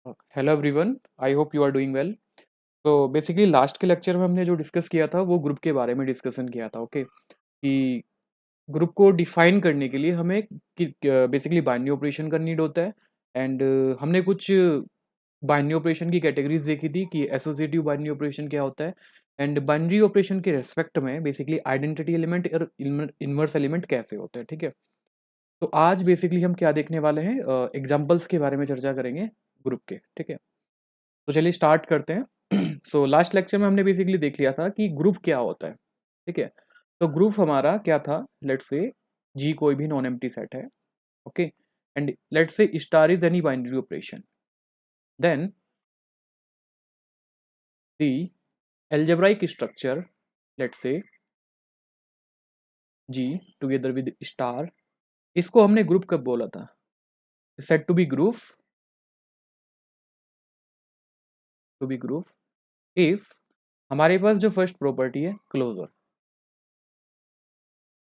Hello everyone, I hope you are doing well. तो basically last के lecture में हमने जो डिस्कस किया था वो ग्रुप के बारे में डिस्कशन किया था। ओके, कि ग्रुप को डिफाइन करने के लिए हमें बेसिकली बाइनरी ऑपरेशन का नीड होता है। एंड हमने कुछ बाइनरी ऑपरेशन की कैटेगरीज देखी थी कि एसोसिएटिव बाइनरी ऑपरेशन क्या होता है, एंड बाइनरी ऑपरेशन के रेस्पेक्ट में बेसिकली आइडेंटिटी एलिमेंट और इनवर्स एलिमेंट कैसे होते हैं। ठीक है, तो आज बेसिकली हम क्या देखने वाले हैं, एग्जाम्पल्स के बारे में चर्चा करेंगे ग्रुप के। ठीक है, तो चलिए स्टार्ट करते हैं। सो लास्ट लेक्चर में हमने बेसिकली देख लिया था कि ग्रुप क्या होता है। ठीक है, तो ग्रुप हमारा क्या था, लेट्स से जी कोई भी नॉन एम्प्टी सेट है। Okay, and let's say star is any binary operation, then the algebraic structure, let's say G together with star, इसको हमने ग्रुप कब बोला था, set to be group if हमारे पास जो फर्स्ट प्रॉपर्टी है क्लोजर,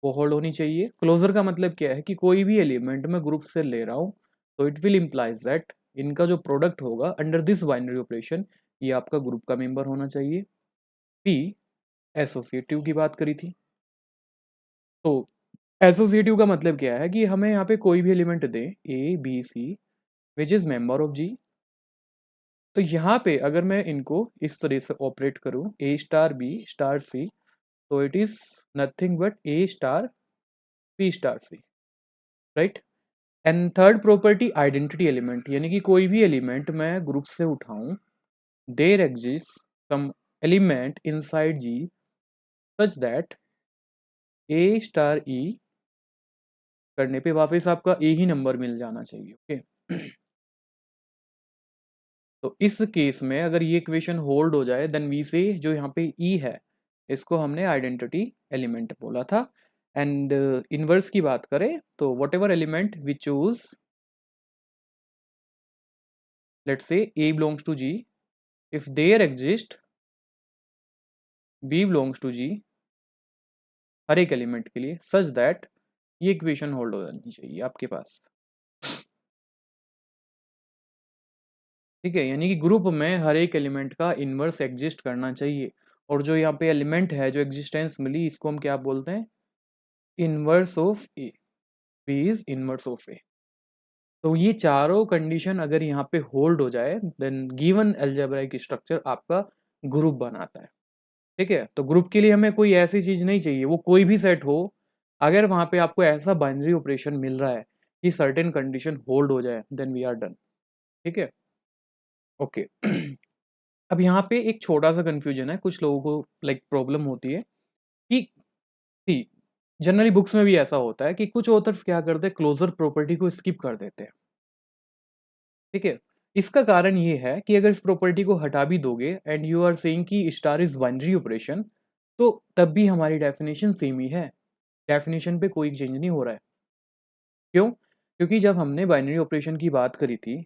वो होल्ड होनी चाहिए। क्लोजर का मतलब क्या है कि कोई भी एलिमेंट मैं ग्रुप से ले रहा हूँ तो इट विल इम्प्लाइज दैट इनका जो प्रोडक्ट होगा अंडर दिस बाइनरी ऑपरेशन, ये आपका ग्रुप का मेंबर होना चाहिए। पी एसोसिएटिव की बात करी थी, तो एसोसिएटिव का मतलब क्या है कि हमें यहाँ पे कोई भी एलिमेंट दे A B C which is member of G, तो यहाँ पे अगर मैं इनको इस तरह से ऑपरेट करूँ A star B star C, तो it is nothing but A star B star C, right. And third property identity element, यानी कि कोई भी एलिमेंट मैं ग्रुप से उठाऊं, there exist some element inside G such that A star E करने पे वापस आपका ए ही नंबर मिल जाना चाहिए। ओके, तो इस केस में अगर ये इक्वेशन होल्ड हो जाए देन वी से जो यहाँ पे ई है इसको हमने आइडेंटिटी एलिमेंट बोला था। एंड इनवर्स की बात करें तो whatever element we choose, let's say A belongs to G, if there exist B belongs to G, हर एक एलिमेंट के लिए सच दैट ये इक्वेशन होल्ड हो जानी चाहिए आपके पास। ठीक है, यानी कि ग्रुप में हर एक एलिमेंट का इनवर्स एग्जिस्ट करना चाहिए, और जो यहाँ पे एलिमेंट है जो एग्जिस्टेंस मिली इसको हम क्या बोलते हैं, inverse of A, B is inverse of A. तो ये चारों कंडीशन अगर यहाँ पे होल्ड हो जाए देन गिवन अलजेब्राइक स्ट्रक्चर आपका ग्रुप बनाता है। ठीक है, तो ग्रुप के लिए हमें कोई ऐसी चीज नहीं चाहिए, वो कोई भी सेट हो, अगर वहां पे आपको ऐसा बाइनरी ऑपरेशन मिल रहा है कि सर्टेन कंडीशन होल्ड हो जाए देन वी आर डन। ठीक है, ओके। अब यहाँ पे एक छोटा सा कंफ्यूजन है, कुछ लोगों को लाइक प्रॉब्लम होती है कि सी जनरली बुक्स में भी ऐसा होता है कि कुछ ऑथर्स क्या करते हैं, क्लोजर प्रॉपर्टी को स्किप कर देते हैं। ठीक है, इसका कारण ये है कि अगर इस प्रॉपर्टी को हटा भी दोगे एंड यू आर सेइंग कि स्टार इज बाइनरी ऑपरेशन, तो तब भी हमारी डेफिनेशन सेम ही है, डेफिनेशन पे कोई चेंज नहीं हो रहा है। क्यों? क्योंकि जब हमने बाइनरी ऑपरेशन की बात करी थी,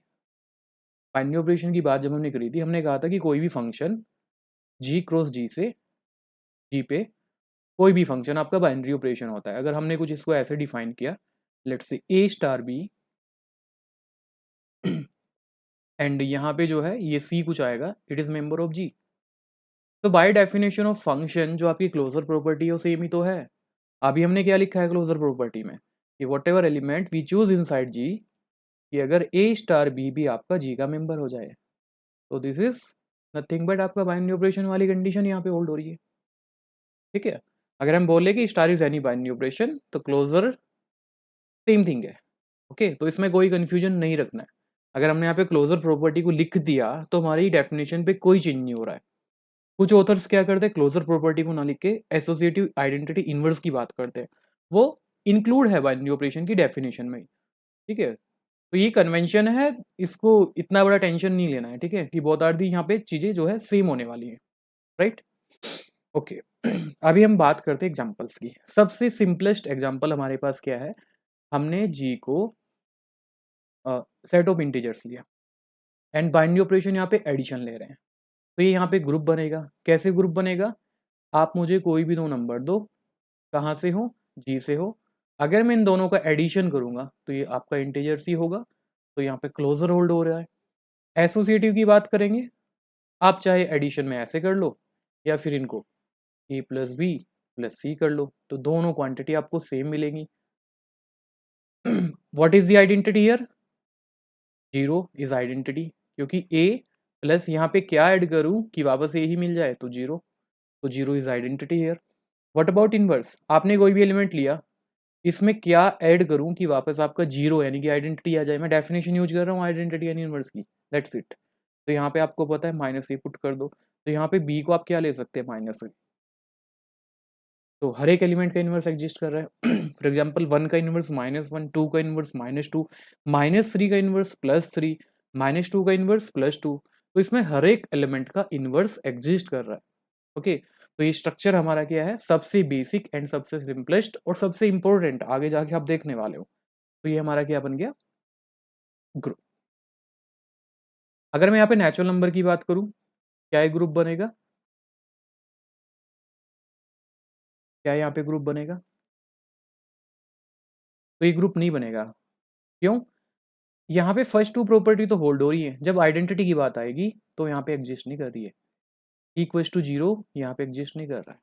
बाइनरी ऑपरेशन की बात जब हमने करी थी, हमने कहा था कि कोई भी फंक्शन जी क्रॉस जी से जी पे कोई भी फंक्शन आपका बाइनरी ऑपरेशन होता है। अगर हमने कुछ इसको ऐसे डिफाइन किया, let's say A star B and यहाँ पे जो है ये सी कुछ आएगा, it is member of G, तो बाय डेफिनेशन ऑफ फंक्शन जो आपकी क्लोजर प्रॉपर्टी है वो सेम ही तो है। अभी हमने क्या लिखा है क्लोजर प्रॉपर्टी में कि whatever element we choose inside G, कि अगर ए स्टार बी भी आपका जी का मेंबर हो जाए, तो दिस इज नथिंग बट आपका बाइनरी ऑपरेशन वाली कंडीशन यहाँ पे होल्ड हो रही है। ठीक है, अगर हम बोले कि star is any binary operation तो क्लोजर सेम थिंग है। ओके, तो इसमें कोई कंफ्यूजन नहीं रखना है। अगर हमने यहाँ पे क्लोजर प्रॉपर्टी को लिख दिया तो हमारी डेफिनेशन पे कोई चेंज नहीं हो रहा है। कुछ ऑथर्स क्या करते हैं, क्लोजर प्रॉपर्टी को ना लिख के एसोसिएटिव आइडेंटिटी इनवर्स की बात करते हैं, वो इंक्लूड है बाइनरी ऑपरेशन की डेफिनेशन में। ठीक है, तो ये कन्वेंशन है, इसको इतना बड़ा टेंशन नहीं लेना है। ठीक है, कि बहुत आर यहाँ पे चीजें जो है सेम होने वाली है, राइट। ओके, अभी हम बात करते हैं एग्जांपल्स की। सबसे सिंपलेस्ट एग्जांपल हमारे पास क्या है, हमने जी को सेट ऑफ इंटीजर्स लिया एंड बाइनरी ऑपरेशन यहाँ पे एडिशन ले रहे हैं, तो ये यहाँ पे ग्रुप बनेगा। कैसे ग्रुप बनेगा, आप मुझे कोई भी दो नंबर दो, कहाँ से हो, जी से हो, अगर मैं इन दोनों का एडिशन करूंगा तो ये आपका इंटीजर्स ही होगा, तो यहाँ पे क्लोजर होल्ड हो रहा है। एसोसिएटिव की बात करेंगे, आप चाहे एडिशन में ऐसे कर लो या फिर इनको ए प्लस बी प्लस सी कर लो, तो दोनों क्वांटिटी आपको सेम मिलेंगी। What is the identity here? Zero is identity, क्योंकि ए प्लस यहाँ पे क्या ऐड करूँ कि वापस ए ही मिल जाए, तो जीरो, तो zero is identity here. What about inverse? आपने कोई भी एलिमेंट लिया, इसमें क्या ऐड करूं कि वापस आपका जीरो यानी कि आइडेंटिटी आ जाए? मैं डेफिनेशन यूज कर रहा हूँ आइडेंटिटी यानी इनवर्स की, दैट्स इट। तो यहाँ पे आपको पता है माइनस ए पुट कर दो, तो यहाँ पे बी को आप क्या ले सकते हैं? माइनस ए। तो हर एक एलिमेंट का इनवर्स एग्जिस्ट कर रहा है। फॉर एग्जाम्पल वन का इनवर्स -1, टू का इनवर्स -2, -3 का इनवर्स +3, -2 का इनवर्स +2। तो इसमें हर एक एलिमेंट का इनवर्स एग्जिस्ट कर रहा है। ओके, तो ये स्ट्रक्चर हमारा क्या है? सबसे बेसिक एंड सबसे सिंपलेस्ट और सबसे इंपॉर्टेंट, आगे जाके आप देखने वाले हो। तो ये हमारा क्या बन गया? ग्रुप। अगर मैं यहाँ पे नेचुरल नंबर की बात करूं, क्या ये ग्रुप बनेगा? क्या यहाँ पे ग्रुप बनेगा? तो ये ग्रुप नहीं बनेगा। क्यों? यहाँ पे फर्स्ट टू प्रॉपर्टी तो होल्ड हो रही है, जब आइडेंटिटी की बात आएगी तो यहाँ पे एग्जिस्ट नहीं कर रही है। इक्वल्स टू जीरो यहाँ पे एग्जिस्ट नहीं कर रहा है,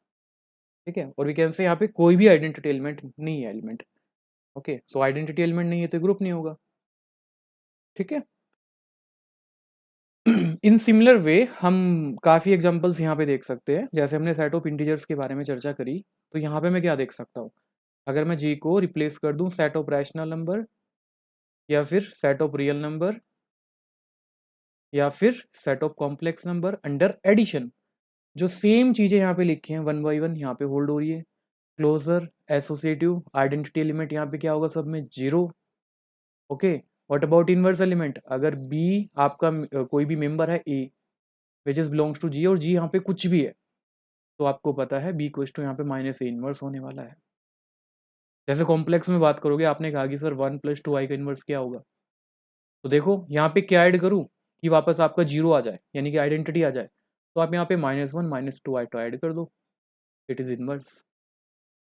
ठीक है। और वी कैन से यहाँ पे कोई भी आइडेंटिटी एलिमेंट नहीं है एलिमेंट। ओके, सो आइडेंटिटी एलिमेंट नहीं है तो ग्रुप नहीं होगा, ठीक है। इन सिमिलर वे हम काफ़ी एग्जांपल्स यहाँ पे देख सकते हैं, जैसे हमने सेट ऑफ इंटीजर्स के बारे में चर्चा करी, तो यहाँ पे मैं क्या देख सकता हूँ? अगर मैं जी को रिप्लेस कर दूँ सेट ऑफ रैशनल नंबर या फिर सेट ऑफ रियल नंबर या फिर set of complex number under addition, जो सेम चीज़ें यहाँ पे लिखी हैं वन बाई वन यहाँ पे होल्ड हो रही है। क्लोजर, एसोसिएटिव, आइडेंटिटी एलिमेंट यहाँ पे क्या होगा? सब में zero. Okay, what about inverse element? अगर बी आपका कोई भी मेंबर है ए विच इज बिलोंग्स टू जी और जी यहाँ पे कुछ भी है, तो आपको पता है बी इक्वल्स टू यहाँ पे माइनस ए इनवर्स होने वाला है। जैसे कॉम्प्लेक्स में बात करोगे, आपने कहा कि सर 1 + 2i का इनवर्स क्या होगा, तो देखो यहाँ पे क्या ऐड करूँ कि वापस आपका जीरो आ जाए यानी कि आइडेंटिटी आ जाए, तो आप यहाँ पे -1 -2i तो ऐड कर दो, इट इज इनवर्स।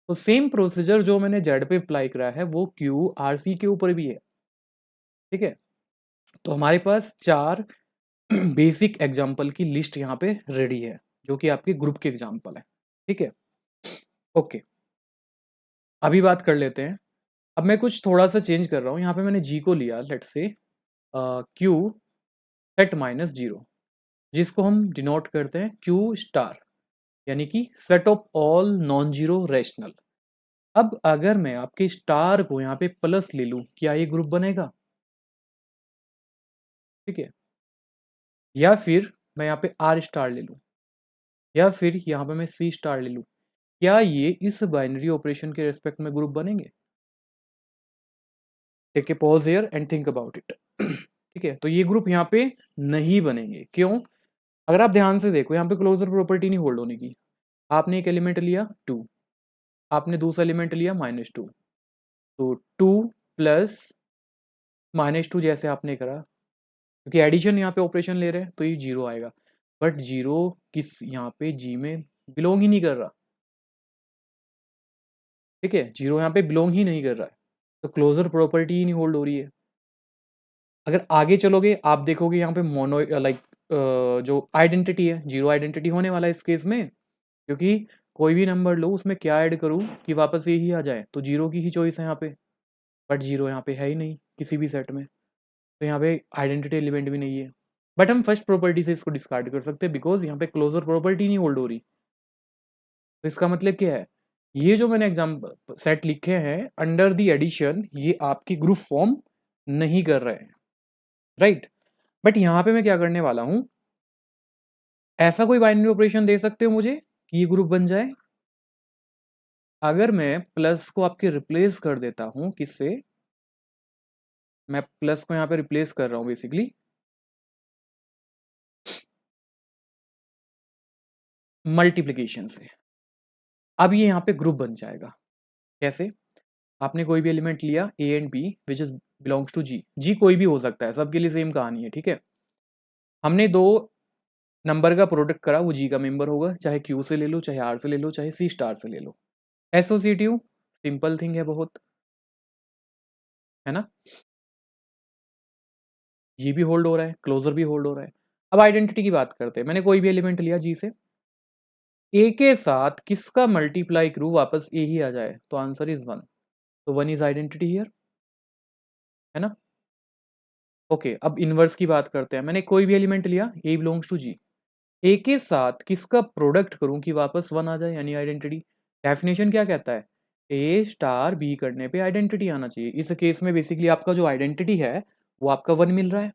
तो सेम प्रोसीजर जो मैंने जेड पे अप्लाई करा है वो क्यू आर सी के ऊपर भी है, ठीक है। तो हमारे पास चार बेसिक एग्जाम्पल की लिस्ट यहाँ पे रेडी है, जो कि आपके ग्रुप के एग्जाम्पल है, ठीक है। ओके, अभी बात कर लेते हैं। अब मैं कुछ थोड़ा सा चेंज कर रहा हूँ, यहाँ पे मैंने जी को लिया, लेट्स से क्यू सेट -0, जिसको हम डिनोट करते हैं क्यू स्टार, यानी कि set of all non zero rational. अब अगर मैं आपके स्टार को यहाँ पे प्लस ले लूँ, क्या ये ग्रुप बनेगा? ठीक है। या फिर मैं यहाँ पे आर स्टार ले लूँ, या फिर यहाँ पे मैं सी स्टार ले लूँ, क्या ये इस बाइनरी ऑपरेशन के रेस्पेक्ट में ग्रुप बनेंगे? Take a pause here and think about it. ठीक है, तो ये ग्रुप यहाँ पे नहीं बनेंगे। क्यों? अगर आप ध्यान से देखो, यहाँ पे क्लोजर प्रॉपर्टी नहीं होल्ड होने की। आपने एक एलिमेंट लिया 2, आपने दूसरा एलिमेंट लिया -2, तो 2 प्लस -2 जैसे आपने करा, क्योंकि एडिशन यहाँ पे ऑपरेशन ले रहे हैं तो ये जीरो आएगा, बट जीरो किस यहाँ पे जी में बिलोंग ही नहीं कर रहा, ठीक है। जीरो यहाँ पे बिलोंग ही नहीं कर रहा है, तो क्लोजर प्रॉपर्टी ही नहीं होल्ड हो रही है। अगर आगे चलोगे आप देखोगे यहाँ पे मोनो लाइक जो आइडेंटिटी है, जीरो आइडेंटिटी होने वाला है इस केस में, क्योंकि कोई भी नंबर लो उसमें क्या ऐड करूँ कि वापस यही आ जाए, तो जीरो की ही चॉइस है यहाँ पे, बट जीरो यहाँ पे है ही नहीं किसी भी सेट में, तो यहाँ पे आइडेंटिटी एलिमेंट भी नहीं है। बट हम फर्स्ट प्रॉपर्टी से इसको डिस्कार्ड कर सकते हैं, बिकॉज यहाँ पे क्लोजर प्रॉपर्टी नहीं होल्ड हो रही। तो इसका मतलब क्या है? ये जो मैंने एग्जाम सेट लिखे हैं अंडर द एडिशन, ये आपकी ग्रुप फॉर्म नहीं कर रहे हैं, राइट। बट यहाँ पे मैं क्या करने वाला हूँ, ऐसा कोई बाइनरी ऑपरेशन दे सकते हो मुझे कि ये ग्रुप बन जाए? अगर मैं प्लस को आपके रिप्लेस कर देता हूँ किससे, मैं प्लस को यहाँ पे रिप्लेस कर रहा हूँ बेसिकली मल्टीप्लीकेशन से, अब ये यहाँ पे ग्रुप बन जाएगा। कैसे? आपने कोई भी एलिमेंट लिया A and B which is belongs to G, G कोई भी हो सकता है, सबके लिए सेम कहानी है, ठीक है। हमने दो नंबर का प्रोडक्ट करा, वो जी का मेंबर होगा, चाहे क्यू से ले लो, चाहे आर से ले लो, चाहे सी स्टार से ले लो। एसोसिएटिव सिंपल थिंग है बहुत, है ना। ये भी होल्ड हो रहा है, क्लोजर भी होल्ड हो रहा है। अब आइडेंटिटी की बात करते हैं। मैंने कोई भी एलिमेंट लिया जी से, ए के साथ किसका मल्टीप्लाई करूँ वापस ए ही आ जाए, तो आंसर इज 1। तो 1 इज आइडेंटिटी हियर, है ना। ओके, अब इनवर्स की बात करते हैं। मैंने कोई भी एलिमेंट लिया, ए बिलोंग्स टू जी, ए के साथ किसका प्रोडक्ट करूं कि वापस 1 आ जाए, यानी आइडेंटिटी। डेफिनेशन क्या कहता है, ए स्टार बी करने पे आइडेंटिटी आना चाहिए। इस केस में बेसिकली आपका जो आइडेंटिटी है वो आपका 1 मिल रहा है,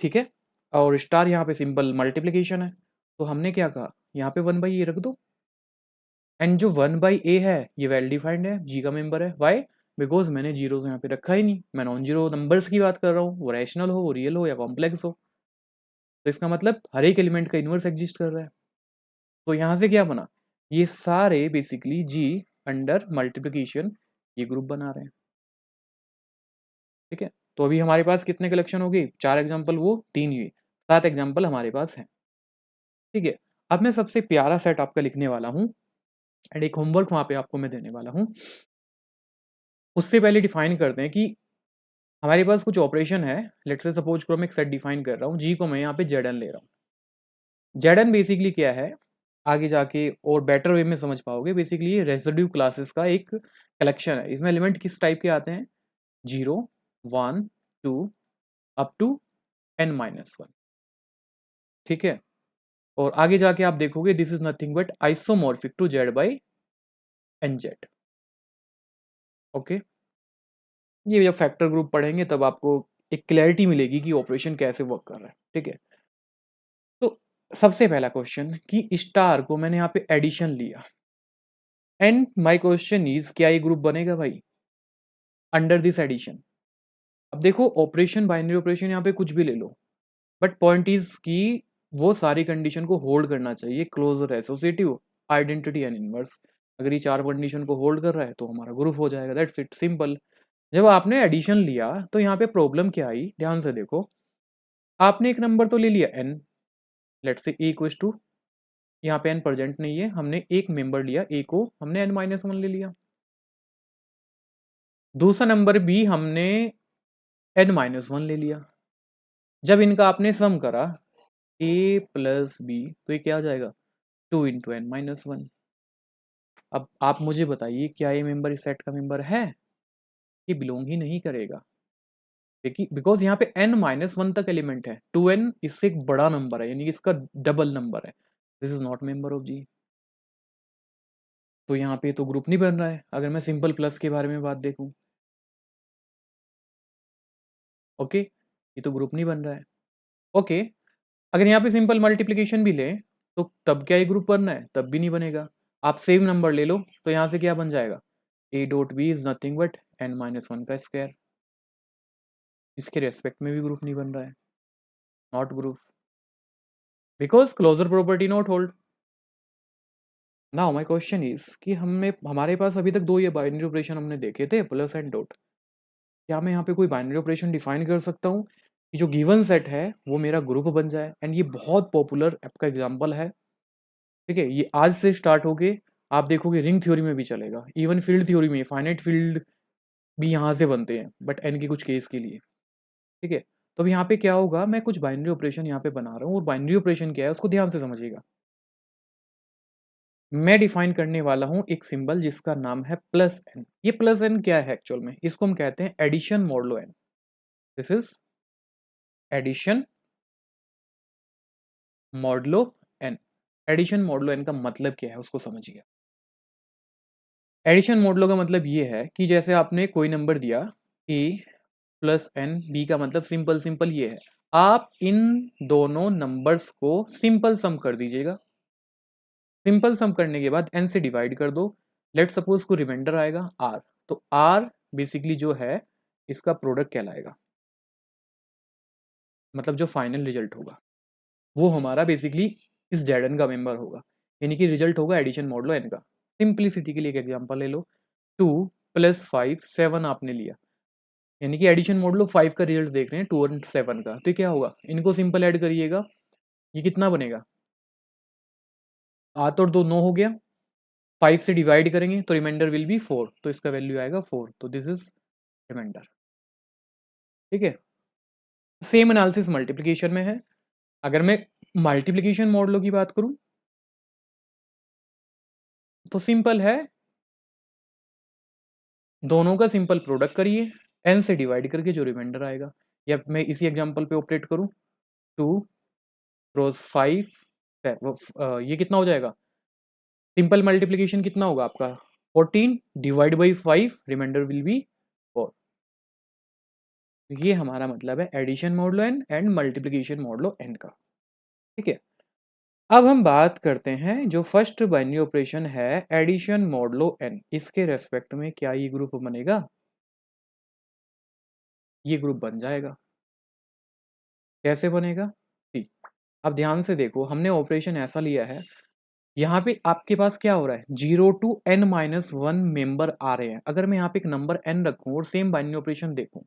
ठीक है। और स्टार यहाँ पे सिंपल मल्टीप्लीकेशन है, तो हमने क्या कहा, यहाँ पे 1/a रख दो। एंड जो 1/a है ये वेल डिफाइंड है, जी का मेंबर है। वाई? बिकॉज मैंने जीरो तो यहाँ पे रखा ही नहीं, मैं नॉन जीरो नंबर्स की बात कर रहा हूँ, वो रैशनल हो, वो रियल हो या कॉम्प्लेक्स हो। तो इसका मतलब हर एक एलिमेंट का इन्वर्स एग्जिस्ट कर रहा है। तो यहाँ से क्या बना, ये सारे बेसिकली जी अंडर मल्टीप्लिकेशन ये ग्रुप बना रहे हैं, ठीक है। तो अभी हमारे पास कितने कलेक्शन हो गए, 4 एग्जाम्पल, वो 3 ये 7 एग्जाम्पल हमारे पास हैं, ठीक है। अब मैं सबसे प्यारा सेट आपका लिखने वाला हूँ एंड एक होमवर्क वहाँ पे आपको मैं देने वाला हूँ। उससे पहले डिफाइन करते हैं कि हमारे पास कुछ ऑपरेशन है। लेट्स से सपोज करो मैं एक सेट डिफाइन कर रहा हूँ, जी को मैं यहाँ पे जेड एन ले रहा हूँ। जेड एन बेसिकली क्या है, आगे जाके और बेटर वे में समझ पाओगे। बेसिकली ये रेसिड्यू क्लासेस का एक कलेक्शन है। इसमें एलिमेंट किस टाइप के आते हैं, 0 1 2 अप टू n-1, ठीक है। और आगे जाके आप देखोगे this is nothing but isomorphic to Z by n Z, okay. ये जब फैक्टर ग्रुप पढ़ेंगे तब आपको एक क्लैरिटी मिलेगी कि ऑपरेशन कैसे वर्क कर रहा है, ठीक है। तो सबसे पहला क्वेश्चन कि स्टार को मैंने यहाँ पे एडिशन लिया एंड माय क्वेश्चन इज क्या ये ग्रुप बनेगा भाई अंडर दिस एडिशन। अब देखो ऑपरेशन, बाइनरी ऑपरेशन, यहाँ पे कुछ भी ले लो, बट पॉइंट इज कि वो सारी कंडीशन को होल्ड करना चाहिए, closure associative, identity and inverse. अगर ये 4 कंडीशन को होल्ड कर रहा है तो हमारा ग्रुप हो जाएगा, दैट्स इट, सिंपल। जब आपने एडिशन लिया तो यहाँ पे प्रॉब्लम क्या आई, ध्यान से देखो। आपने एक नंबर तो ले लिया n, let's say a equals to, यहाँ पे n प्रेजेंट नहीं है, हमने एक मेंबर लिया a को, हमने n-1 ले लिया। दूसरा नंबर भी हमने n-1 ले लिया। जब इनका आपने सम करा a प्लस बी, तो ये क्या आ जाएगा, 2 इंटू n-1। अब आप मुझे बताइए क्या ये मेंबर इस सेट का मेंबर है, ये बिलोंग ही नहीं करेगा, क्योंकि बिकॉज यहाँ पे n-1 तक एलिमेंट है, 2n इससे एक बड़ा नंबर है, यानी कि इसका डबल नंबर है। This is not member of G. तो यहाँ पे तो ग्रुप नहीं बन रहा है। अगर मैं सिंपल प्लस के बारे में बात देखूं, ओके, ये तो ग्रुप नहीं बन रहा है, ओके। अगर यहाँ पे सिंपल मल्टीप्लिकेशन भी ले तो तब क्या ये ग्रुप बनना है, तब भी नहीं बनेगा। आप सेम नंबर ले लो तो यहाँ से क्या बन जाएगा, a dot b is nothing but n-1 का स्क्वायर। इसके रेस्पेक्ट में भी ग्रुप नहीं बन रहा है, not group, because closure property not hold. Now my question is कि हमें, हमारे पास अभी तक दो ये बाइनरी ऑपरेशन हमने देखे थे, प्लस एंड डॉट। क्या मैं यहाँ पे कोई बाइनरी ऑपरेशन डिफाइन कर सकता हूँ कि जो गिवन सेट है वो मेरा ग्रुप बन जाए। एंड ये बहुत पॉपुलर आपका एग्जांपल है, ठीक है। ये आज से स्टार्ट होके आप देखोगे रिंग थ्योरी में भी चलेगा, इवन फील्ड थ्योरी में फाइनाइट फील्ड भी यहाँ से बनते हैं, बट एन के कुछ केस के लिए, ठीक है। तो अब यहाँ पे क्या होगा, मैं कुछ बाइनरी ऑपरेशन यहाँ पे बना रहा हूँ, और बाइनरी ऑपरेशन क्या है उसको ध्यान से समझिएगा। मैं डिफाइन करने वाला हूँ एक सिंबल जिसका नाम है प्लस एन। ये प्लस एन क्या है एक्चुअल में, इसको हम कहते हैं addition modulo n. This is addition modulo n. Addition modulo n का मतलब क्या है उसको समझिए। एडिशन मॉडलो का मतलब ये है कि जैसे आपने कोई नंबर दिया a प्लस एन, बी का मतलब सिंपल सिंपल ये है, आप इन दोनों नंबर्स को सिंपल सम कर दीजिएगा। सिंपल सम करने के बाद n से डिवाइड कर दो। लेट सपोज को रिमाइंडर आएगा r, तो r बेसिकली जो है इसका प्रोडक्ट कहलाएगा, मतलब जो फाइनल रिजल्ट होगा वो हमारा बेसिकली इस जेड एन का मेंबर होगा, यानी कि रिजल्ट होगा एडिशन मॉडलो एन का। सिंप्लिसिटी के लिए एक एग्जांपल ले लो, 2 + 5 7 आपने लिया, यानी कि एडिशन मॉडलो 5 का रिजल्ट देख रहे हैं 2 और 7 का, तो क्या होगा, इनको सिंपल ऐड करिएगा, ये कितना बनेगा, 8 और 2 9 हो गया। 5 से डिवाइड करेंगे तो रिमाइंडर विल बी 4, तो इसका वैल्यू आएगा 4, तो दिस इज रिमाइंडर, ठीक है। सेम एनालिसिस मल्टीप्लिकेशन में है। अगर मैं मल्टीप्लिकेशन मॉडलों की बात करूं तो सिंपल है, दोनों का सिंपल प्रोडक्ट करिए, n से डिवाइड करके जो रिमाइंडर आएगा, या मैं इसी एग्जांपल पे ऑपरेट करूं, 2 क्रॉस 5, ये कितना हो जाएगा, सिंपल मल्टीप्लिकेशन कितना होगा आपका 14 divide by 5, remainder will be 4। ये हमारा मतलब है addition modulo n and multiplication modulo n का। ठीक है, अब हम बात करते हैं जो फर्स्ट बाइनरी ऑपरेशन है एडिशन मॉडलो n, इसके रेस्पेक्ट में क्या ये ग्रुप बनेगा, ये ग्रुप बन जाएगा। कैसे बनेगा, ठीक, अब ध्यान से देखो, हमने ऑपरेशन ऐसा लिया है, यहाँ पे आपके पास क्या हो रहा है, 0 टू n-1 मेंबर आ रहे हैं। अगर मैं यहाँ पे एक नंबर n रखूं और सेम बाइनरी ऑपरेशन देखूं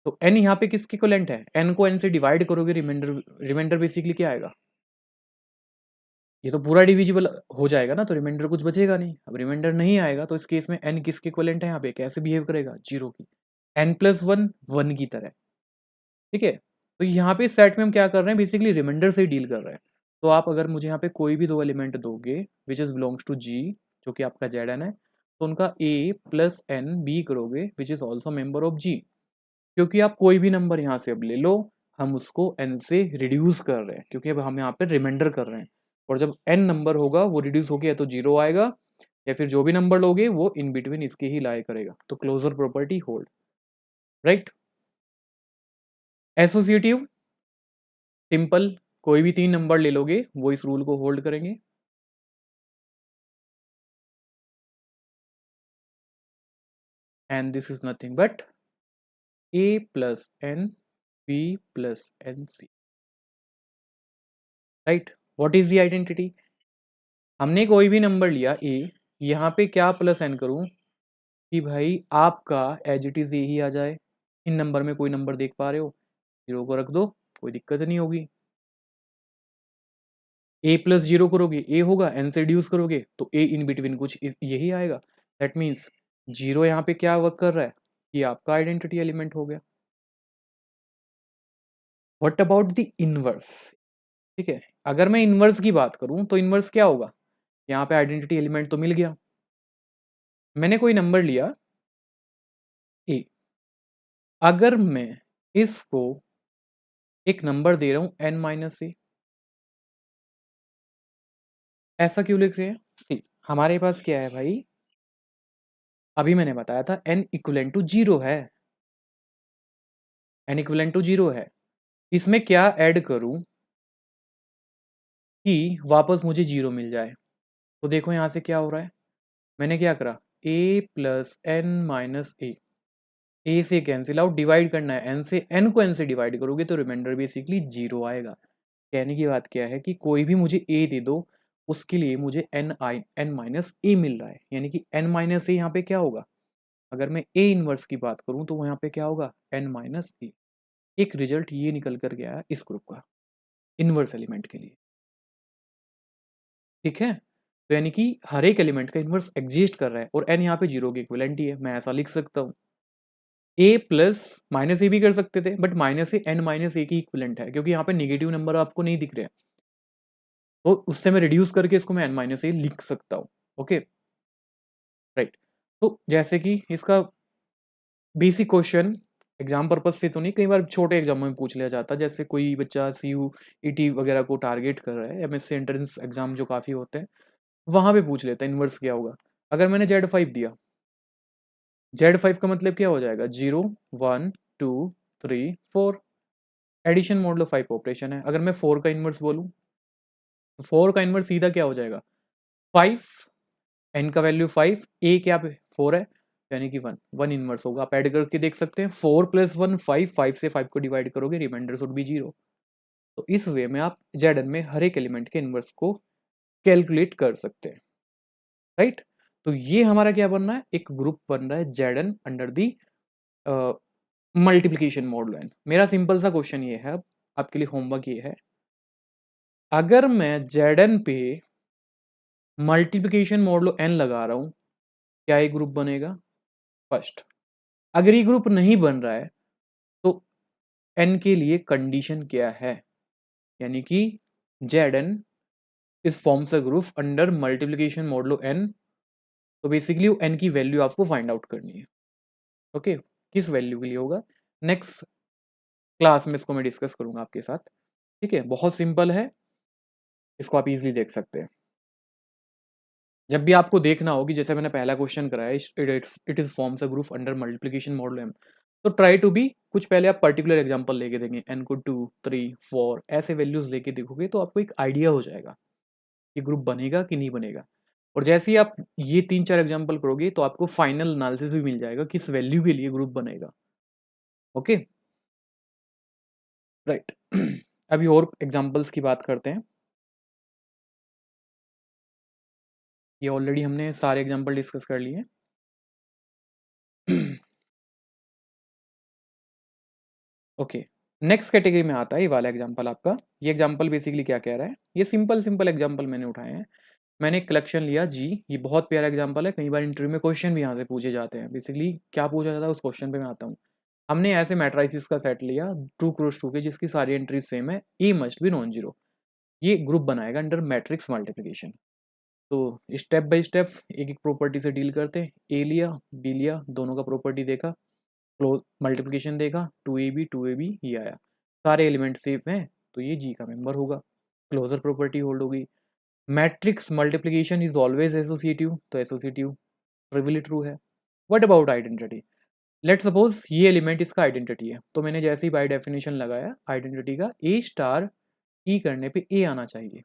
तो n यहाँ पे किसके इक्विवेलेंट है, n को n से डिवाइड करोगे, रिमाइंडर रिमाइंडर बेसिकली क्या आएगा, ये तो पूरा डिविजिबल हो जाएगा ना, तो रिमाइंडर कुछ बचेगा नहीं। अब रिमाइंडर नहीं आएगा तो इस केस में n किसके इक्विवेलेंट है, यहाँ पे कैसे बिहेव करेगा, 0 की, n+1 1 की तरह। ठीक है, तो यहाँ पे सेट में हम क्या कर रहे हैं, बेसिकली रिमाइंडर से ही डील कर रहे हैं। तो आप अगर मुझे यहाँ पे कोई भी दो एलिमेंट दोगे विच इज बिलोंग्स टू जी, जो कि आपका जेड एन है, तो उनका a प्लस एन बी करोगे which is also member of G, क्योंकि आप कोई भी नंबर यहाँ से अब ले लो, हम उसको n से रिड्यूस कर रहे हैं, क्योंकि अब हम यहाँ पे रिमाइंडर कर रहे हैं, और जब n नंबर होगा वो रिड्यूस होके या तो 0 आएगा, या फिर जो भी नंबर लोगे वो इन बिटवीन इसके ही लाई करेगा, तो closure property hold, right. Associative simple, कोई भी 3 नंबर ले लोगे वो इस रूल को होल्ड करेंगे। And this is nothing but a plus n b plus n c, right. What is the identity, हमने कोई भी नंबर लिया a, यहाँ पे क्या प्लस एन करूं कि भाई आपका एज इट इज यही आ जाए, इन नंबर में कोई नंबर देख पा रहे हो, 0 को रख दो, कोई दिक्कत नहीं होगी। a प्लस 0 करोगे a होगा, n से रिड्यूस करोगे तो a इन बिटवीन कुछ यही आएगा, दैट मीन्स 0 यहाँ पे क्या वर्क कर रहा है, ये आपका आइडेंटिटी एलिमेंट हो गया। व्हाट अबाउट द इनवर्स, ठीक है, अगर मैं इनवर्स की बात करूं तो इनवर्स क्या होगा, यहाँ पे आइडेंटिटी एलिमेंट तो मिल गया, मैंने कोई नंबर लिया a, अगर मैं इसको एक नंबर दे रहा हूं n-a, ऐसा क्यों लिख रहे हैं, सी हमारे पास क्या है भाई, अभी मैंने बताया था n इक्वलेंट टू 0 है, n इक्वलेंट टू 0 है, इसमें क्या ऐड करूं कि वापस मुझे 0 मिल जाए, तो देखो यहां से क्या हो रहा है, मैंने क्या करा, a प्लस एन माइनस ए से कैंसिल आउट, डिवाइड करना है n से, n को n से डिवाइड करोगे तो रिमाइंडर बेसिकली 0 आएगा। कहने की बात क्या है कि कोई भी मुझे a दे दो, उसके लिए मुझे n माइनस ए मिल रहा है, यानी कि n माइनस ए यहाँ पे क्या होगा, अगर मैं a इनवर्स की बात करूं तो यहाँ पे क्या होगा, n माइनस ए। एक रिजल्ट ये निकल कर गया है इस ग्रुप का इनवर्स एलिमेंट के लिए। ठीक है, तो यानी कि हर एक एलिमेंट का इनवर्स एग्जिस्ट कर रहा है, और n यहाँ पे 0 के इक्विवेलेंट ही है, मैं ऐसा लिख सकता हूँ, a प्लस माइनस ए भी कर सकते थे, but minus A n minus A की इक्विवेलेंट है, क्योंकि यहाँ पे नेगेटिव नंबर आपको नहीं दिख रहे हैं, तो उससे मैं रिड्यूस करके इसको मैं n माइनस ए लिख सकता हूँ। Okay, right. तो जैसे कि इसका बेसिक क्वेश्चन एग्जाम पर्पज से तो नहीं, कई बार छोटे एग्जाम में पूछ लिया जाता है, जैसे कोई बच्चा CU ET वगैरह को टारगेट कर रहा है, MSc एंट्रेंस एग्जाम जो काफ़ी होते हैं वहां पे पूछ लेता है इनवर्स क्या होगा। अगर मैंने Z5 दिया, Z5 का मतलब क्या हो जाएगा, 0 1 2 3 4, एडिशन मॉडल 5 ऑपरेशन है। अगर मैं 4 का इनवर्स बोलूँ तो 4 का इनवर्स सीधा क्या हो जाएगा, 5, n का वैल्यू 5, a क्या पे 4 है, यानी कि 1 1 इनवर्स होगा। आप ऐड करके देख सकते हैं, 4 प्लस 1 5, 5 से 5 को डिवाइड करोगे, रिमाइंडर शुड बी 0। तो इस वे में आप Zn में हर एक एलिमेंट के इनवर्स को कैलकुलेट कर सकते हैं, राइट। तो ये हमारा क्या बन रहा है, एक ग्रुप बन रहा है Zn under the multiplication model n। मेरा सिंपल सा क्वेश्चन ये है, आपके लिए होमवर्क ये है, अगर मैं Zn पे मल्टीप्लिकेशन मॉडल n लगा रहा हूं, क्या ये ग्रुप बनेगा, फर्स्ट। अगर ये ग्रुप नहीं बन रहा है तो n के लिए कंडीशन क्या है, यानी कि Zn इस forms a group under multiplication modulo n। तो बेसिकली n की वैल्यू आपको फाइंड आउट करनी है। ओके, किस वैल्यू के लिए होगा, नेक्स्ट क्लास में इसको मैं डिस्कस करूंगा आपके साथ। ठीक है, बहुत सिंपल है, इसको आप इजीली देख सकते हैं। जब भी आपको देखना हो कि जैसे मैंने पहला क्वेश्चन कराया, it is forms a group under multiplication model M, तो ट्राई टू बी कुछ पहले आप पर्टिकुलर एग्जांपल लेके देंगे, n को 2 3 4 ऐसे वैल्यूज लेके देखोगे तो आपको एक आइडिया हो जाएगा कि ग्रुप बनेगा कि नहीं बनेगा। और जैसे ही आप ये 3-4 एग्जांपल करोगे तो आपको फाइनल एनालिसिस भी मिल जाएगा किस वैल्यू के लिए ग्रुप बनेगा। Okay, right. अभी और एग्जांपल्स की बात करते हैं। ये ऑलरेडी हमने सारे एग्जांपल डिस्कस कर लिए। ओके, नेक्स्ट कैटेगरी में आता है ये वाला एग्जांपल आपका। ये एग्जांपल बेसिकली क्या कह रहा है, ये सिंपल सिंपल एग्जांपल मैंने उठाए हैं। मैंने एक कलेक्शन लिया जी, ये बहुत प्यारा एग्जांपल है, कई बार इंटरव्यू में क्वेश्चन भी यहाँ से पूछे जाते हैं। बेसिकली क्या पूछा जाता है उस क्वेश्चन पे मैं आता हूँ। हमने ऐसे मैट्राइसिस का सेट लिया 2 क्रॉस 2 के, जिसकी सारी एंट्रीज सेम है, ए मस्ट बी नॉन जीरो। ये ग्रुप बनाएगा अंडर मैट्रिक्स मल्टीप्लिकेशन। तो स्टेप बाय स्टेप एक एक प्रॉपर्टी से डील करते हैं। ए लिया, बी लिया, दोनों का प्रॉपर्टी देखा, क्लोज मल्टीप्लिकेशन देखा, 2ab ये आया, सारे एलिमेंट सेफ हैं, तो ये जी का मेंबर होगा, क्लोजर प्रॉपर्टी होल्ड होगी। Matrix multiplication is always associative, तो एसोसिएटिव ट्रिवियली ट्रू है। What about identity, let suppose ये एलिमेंट इसका आइडेंटिटी है, तो मैंने जैसे ही बाय डेफिनेशन लगाया आइडेंटिटी का, ए स्टार ई करने पे ए आना चाहिए,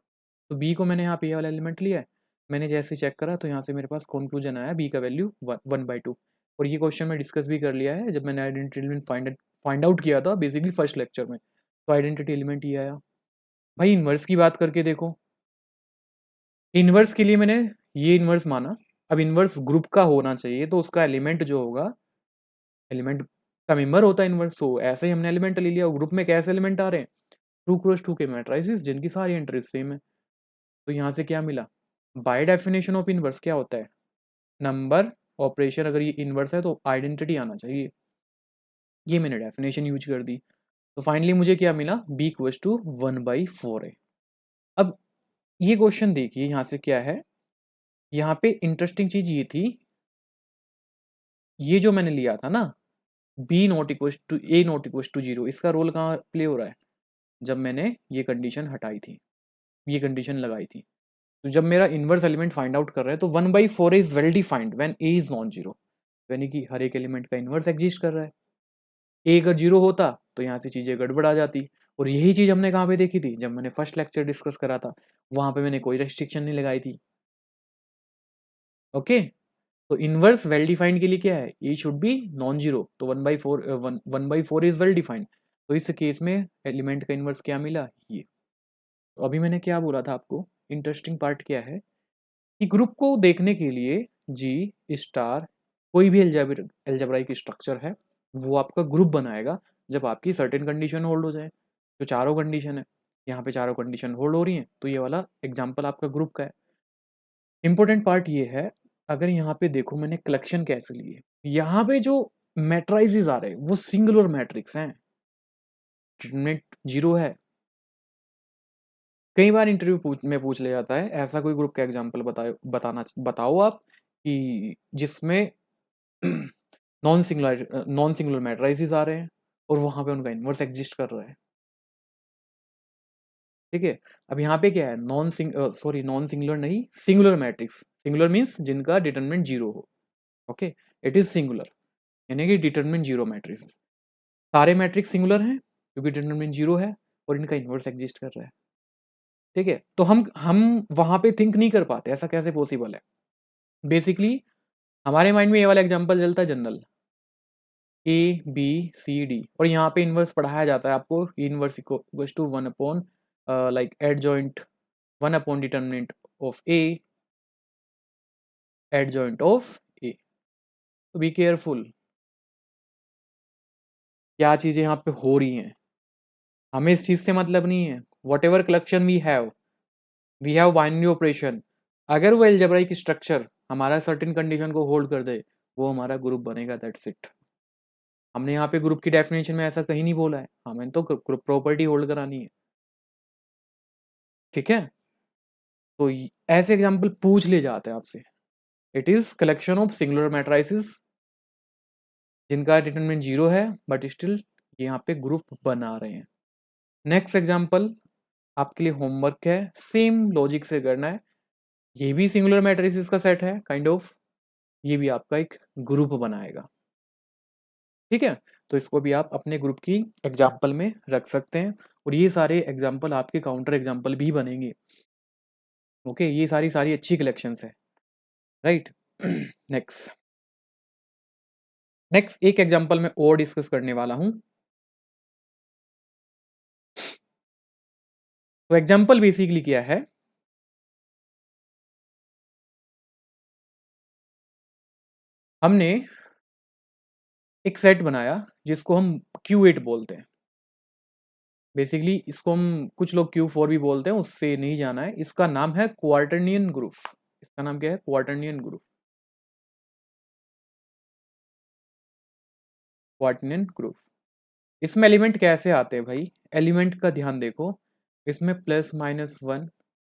तो बी को मैंने यहाँ पे ये वाला एलिमेंट लिया है। मैंने जैसे चेक करा तो यहाँ से मेरे पास कंक्लूजन आया बी का वैल्यू 1/2। और ये क्वेश्चन में डिस्कस भी कर लिया है जब मैंने आइडेंटिटी एलिमेंट फाइंड आउट किया था बेसिकली फर्स्ट लेक्चर में। तो आइडेंटिटी एलिमेंट ये आया। भाई इन्वर्स की बात करके देखो, इन्वर्स के लिए मैंने ये इन्वर्स माना, अब इन्वर्स ग्रुप का होना चाहिए तो उसका एलिमेंट जो होगा, एलिमेंट का मेंबर होता है इन्वर्स। तो ऐसे ही हमने एलिमेंट ले लिया। ग्रुप में कैसे एलिमेंट आ रहे हैं, 2 क्रॉस 2 के मैट्रिसेस जिनकी सारी एंट्रीज सेम है। तो यहाँ से क्या मिला, बाय डेफिनेशन ऑफ इनवर्स क्या होता है, नंबर ऑपरेशन, अगर ये इनवर्स है तो आइडेंटिटी आना चाहिए। ये मैंने डेफिनेशन यूज कर दी, तो फाइनली मुझे क्या मिला, बी इक्वल्स टू 1/4 है। अब ये क्वेश्चन देखिए यहाँ से क्या है, यहाँ पे इंटरेस्टिंग चीज ये थी, ये जो मैंने लिया था ना, b not equals to a not equals to 0, इसका रोल कहाँ प्ले हो रहा है, जब मैंने ये कंडीशन हटाई थी, ये कंडीशन लगाई थी। तो जब मेरा इनवर्स एलिमेंट फाइंड आउट कर रहा है तो 1/4 is well defined when A is non zero, यानी कि हर एक एलिमेंट का इनवर्स एग्जिस्ट कर रहा है। ए अगर जीरो होता तो यहाँ से चीजें गड़बड़ा जाती। और यही चीज हमने कहाँ पे देखी थी, जब मैंने फर्स्ट लेक्चर डिस्कस करा था, वहां पे मैंने कोई रेस्ट्रिक्शन नहीं लगाई थी। ओके, तो इनवर्स वेल डिफाइंड के लिए क्या है, ए शुड बी नॉन जीरो, तो 1/4 इज वेल डिफाइंड। तो इस केस में एलिमेंट का इनवर्स क्या मिला, ये। तो अभी मैंने क्या बोला था आपको, इंटरेस्टिंग पार्ट क्या है कि ग्रुप को देखने के लिए जी स्टार कोई भी एल्जेब्राइक स्ट्रक्चर है वो आपका ग्रुप बनाएगा जब आपकी सर्टेन कंडीशन होल्ड हो जाए। जो चारों कंडीशन है, यहाँ पे चारों कंडीशन होल्ड हो रही हैं, तो ये वाला एग्जाम्पल आपका ग्रुप का है। इंपॉर्टेंट पार्ट ये है, अगर यहाँ पे देखो मैंने कलेक्शन कैसे लिए, यहाँ पे जो मैट्राइजेस आ रहे हैं वो सिंगुलर मैट्रिक्स हैं, डिटरमिनेंट जीरो है। कई बार इंटरव्यू में पूछ लिया जाता है ऐसा कोई ग्रुप का एग्जाम्पल बताओ आप कि जिसमें नॉन सिंगुलर मैट्राइसेस आ रहे हैं और वहां पे उनका इनवर्स एग्जिस्ट कर रहा है। ठीक है, अब यहाँ पे क्या है, नॉन सिंगुलर नहीं, सिंगुलर मैट्रिक्स। सिंगुलर मीन्स जिनका डिटरमिनेंट जीरो हो। ओके, इट इज सिंगुलर, यानी कि डिटरमिनेंट जीरो मैट्रिक्स। सारे मैट्रिक्स सिंगुलर हैं क्योंकि डिटरमिनेंट जीरो है और इनका इनवर्स एग्जिस्ट कर रहा है। ठीक है, तो हम वहां पे थिंक नहीं कर पाते ऐसा कैसे पॉसिबल है। बेसिकली हमारे माइंड में ये वाला एग्जांपल चलता है general, A B C D, और यहाँ पे इनवर्स पढ़ाया जाता है आपको, inverse equals to 1 upon like adjoint 1 upon determinant of A adjoint of A. तो बी केयरफुल, क्या चीजें यहाँ पे हो रही हैं, हमें इस चीज से मतलब नहीं है। Whatever collection we have binary operation, अगर वो एल्जेब्राइक स्ट्रक्चर हमारा सर्टेन कंडीशन को होल्ड कर दे, वो हमारा ग्रुप बनेगा, दैट्स इट। हमने यहाँ पे ग्रुप की डेफिनेशन में ऐसा कहीं नहीं बोला है, हमें तो ग्रुप प्रॉपर्टी होल्ड करानी है, ठीक है। तो ऐसे एग्जाम्पल पूछ ले जाते हैं आपसे। It is collection of singular matrices जिनका डिटरमिनेंट 0 है बट स्टिल यहाँ पे ग्रुप बना रहे हैं। नेक्स्ट एग्जाम्पल आपके लिए होमवर्क है, सेम लॉजिक से करना है। ये भी सिंगुलर मैट्रिसेस का सेट है काइंड ऑफ, ये भी आपका एक ग्रुप बनाएगा, ठीक है। तो इसको भी आप अपने ग्रुप की एग्जाम्पल में रख सकते हैं, और ये सारे एग्जाम्पल आपके काउंटर एग्जाम्पल भी बनेंगे। ओके, ये सारी सारी अच्छी कलेक्शंस है, राइट। नेक्स्ट नेक्स्ट एक एग्जाम्पल मैं और डिस्कस करने वाला हूं। तो एग्जाम्पल बेसिकली क्या है, हमने एक सेट बनाया जिसको हम Q8 बोलते हैं। बेसिकली इसको हम कुछ लोग Q4 भी बोलते हैं, उससे नहीं जाना है। इसका नाम है क्वार्टरनियन ग्रुप। इसका नाम क्या है? क्वार्टरनियन ग्रुप। क्वार्टरनियन ग्रुप। इसमें एलिमेंट कैसे आते हैं भाई? एलिमेंट का ध्यान देखो, इसमें +-1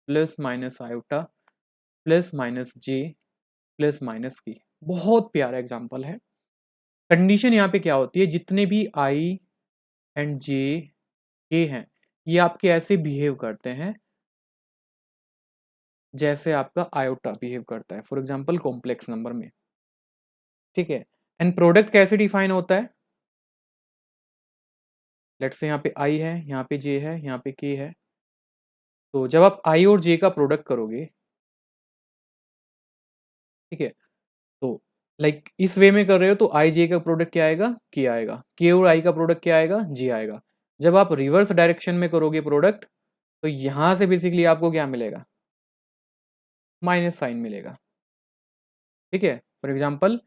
प्लस आयोटा +-j +-k। बहुत प्यारा एग्जाम्पल है। कंडीशन यहाँ पे क्या होती है, जितने भी i एंड j k हैं, ये आपके ऐसे बिहेव करते हैं जैसे आपका आयोटा बिहेव करता है, फॉर एग्जाम्पल कॉम्प्लेक्स नंबर में, ठीक है। एंड प्रोडक्ट कैसे डिफाइन होता है? लेट्स से यहाँ पे i है, यहाँ पे j है, यहाँ पे k है। तो जब आप i और j का प्रोडक्ट करोगे, ठीक है, तो लाइक इस वे में कर रहे हो तो i j का प्रोडक्ट क्या आएगा? k आएगा। k और i का प्रोडक्ट क्या आएगा? j आएगा। जब आप रिवर्स डायरेक्शन में करोगे प्रोडक्ट, तो यहां से बेसिकली आपको क्या मिलेगा? माइनस साइन मिलेगा, ठीक है। फॉर एग्जाम्पल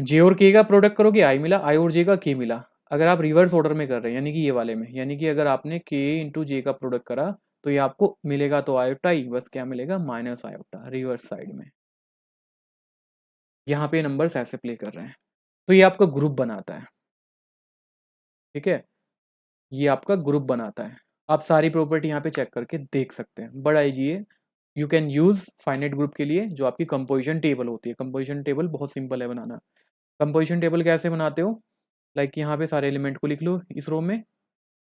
जे और के का प्रोडक्ट करोगे, आई मिला, आई और जे का के मिला। अगर आप रिवर्स ऑर्डर में कर रहे हैं, यानी कि ये वाले में, यानी कि अगर आपने के इंटू जे का प्रोडक्ट करा तो ये आपको मिलेगा तो आयोटा ही, बस क्या मिलेगा? माइनस आयोटा रिवर्स साइड में। यहाँ पे नंबर्स ऐसे प्ले कर रहे हैं, तो ये आपका ग्रुप बनाता है, ठीक है। ये आपका ग्रुप बनाता है। आप सारी प्रॉपर्टी यहाँ पे चेक करके देख सकते हैं, बड़ा इजी है। You can use finite group के लिए जो आपकी कंपोजिशन टेबल होती है। कंपोजिशन टेबल बहुत सिंपल है बनाना। कंपोजिशन टेबल कैसे बनाते हो? लाइक यहाँ पे सारे एलिमेंट को लिख लो इस रो में,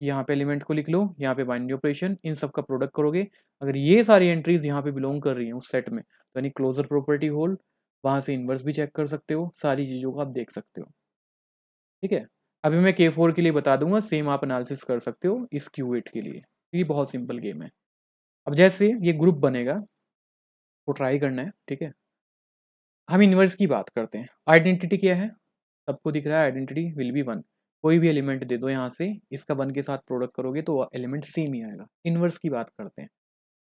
यहाँ पे एलिमेंट को लिख लो, यहाँ पे बाइनरी ऑपरेशन, इन सब का प्रोडक्ट करोगे। अगर ये सारी एंट्रीज यहाँ पे बिलोंग कर रही हैं उस सेट में, तो यानी क्लोजर प्रॉपर्टी होल्ड, वहाँ से इन्वर्स भी चेक कर सकते हो, सारी चीज़ों को आप देख सकते हो, ठीक है। अभी मैं K4 के लिए बता दूंगा, सेम आप एनालिसिस कर सकते हो इस Q8 के लिए। ये बहुत सिंपल गेम है। अब जैसे ये ग्रुप बनेगा, वो ट्राई करना है, ठीक है। हम इन्वर्स की बात करते हैं। आइडेंटिटी क्या है? सबको दिख रहा है, आइडेंटिटी विल बी 1। कोई भी एलिमेंट दे दो यहाँ से, इसका 1 के साथ प्रोडक्ट करोगे तो एलिमेंट सेम ही आएगा। इन्वर्स की बात करते हैं।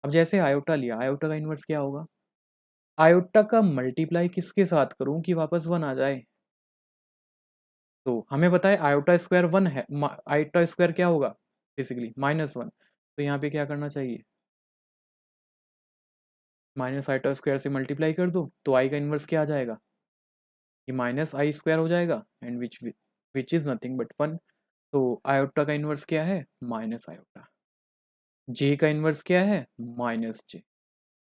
अब जैसे आयोटा लिया, आयोटा का इन्वर्स क्या होगा? आयोटा का मल्टीप्लाई किसके साथ करूं कि वापस 1 आ जाए? तो हमें पता है आयोटा स्क्वायर 1 है, आयोटा स्क्वायर क्या होगा? बेसिकली -1। तो यहाँ पे क्या करना चाहिए? माइनस आयोटा स्क्वायर से मल्टीप्लाई कर दो तो आई का इन्वर्स क्या आ जाएगा? ये -i² हो जाएगा, and which is nothing but 1। तो आयोटा का इन्वर्स क्या है? Minus iota. जे का इन्वर्स क्या है? -j।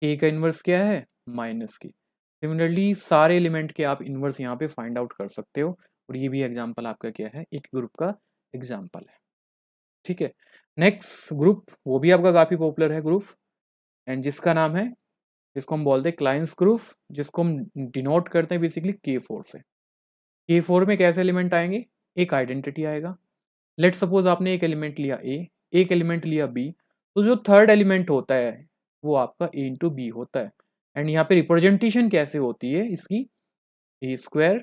के का इन्वर्स क्या है? -k। सिमिलरली सारे एलिमेंट के आप इन्वर्स यहाँ पे फाइंड आउट कर सकते हो, और ये भी एग्जांपल आपका क्या है? एक ग्रुप का एग्जांपल है, ठीक है। नेक्स्ट ग्रुप, वो भी आपका काफ़ी पॉपुलर है ग्रुप, एंड जिसका नाम है, जिसको हम बोलते हैं क्लाइंस ग्रुप, जिसको हम डिनोट करते हैं बेसिकली K4 से। K4 में कैसे एलिमेंट आएंगे? एक आइडेंटिटी आएगा। लेट सपोज आपने एक एलिमेंट लिया A, एक एलिमेंट लिया B, तो जो थर्ड एलिमेंट होता है वो आपका A इंटू बी होता है। एंड यहाँ पे रिप्रेजेंटेशन कैसे होती है इसकी? A²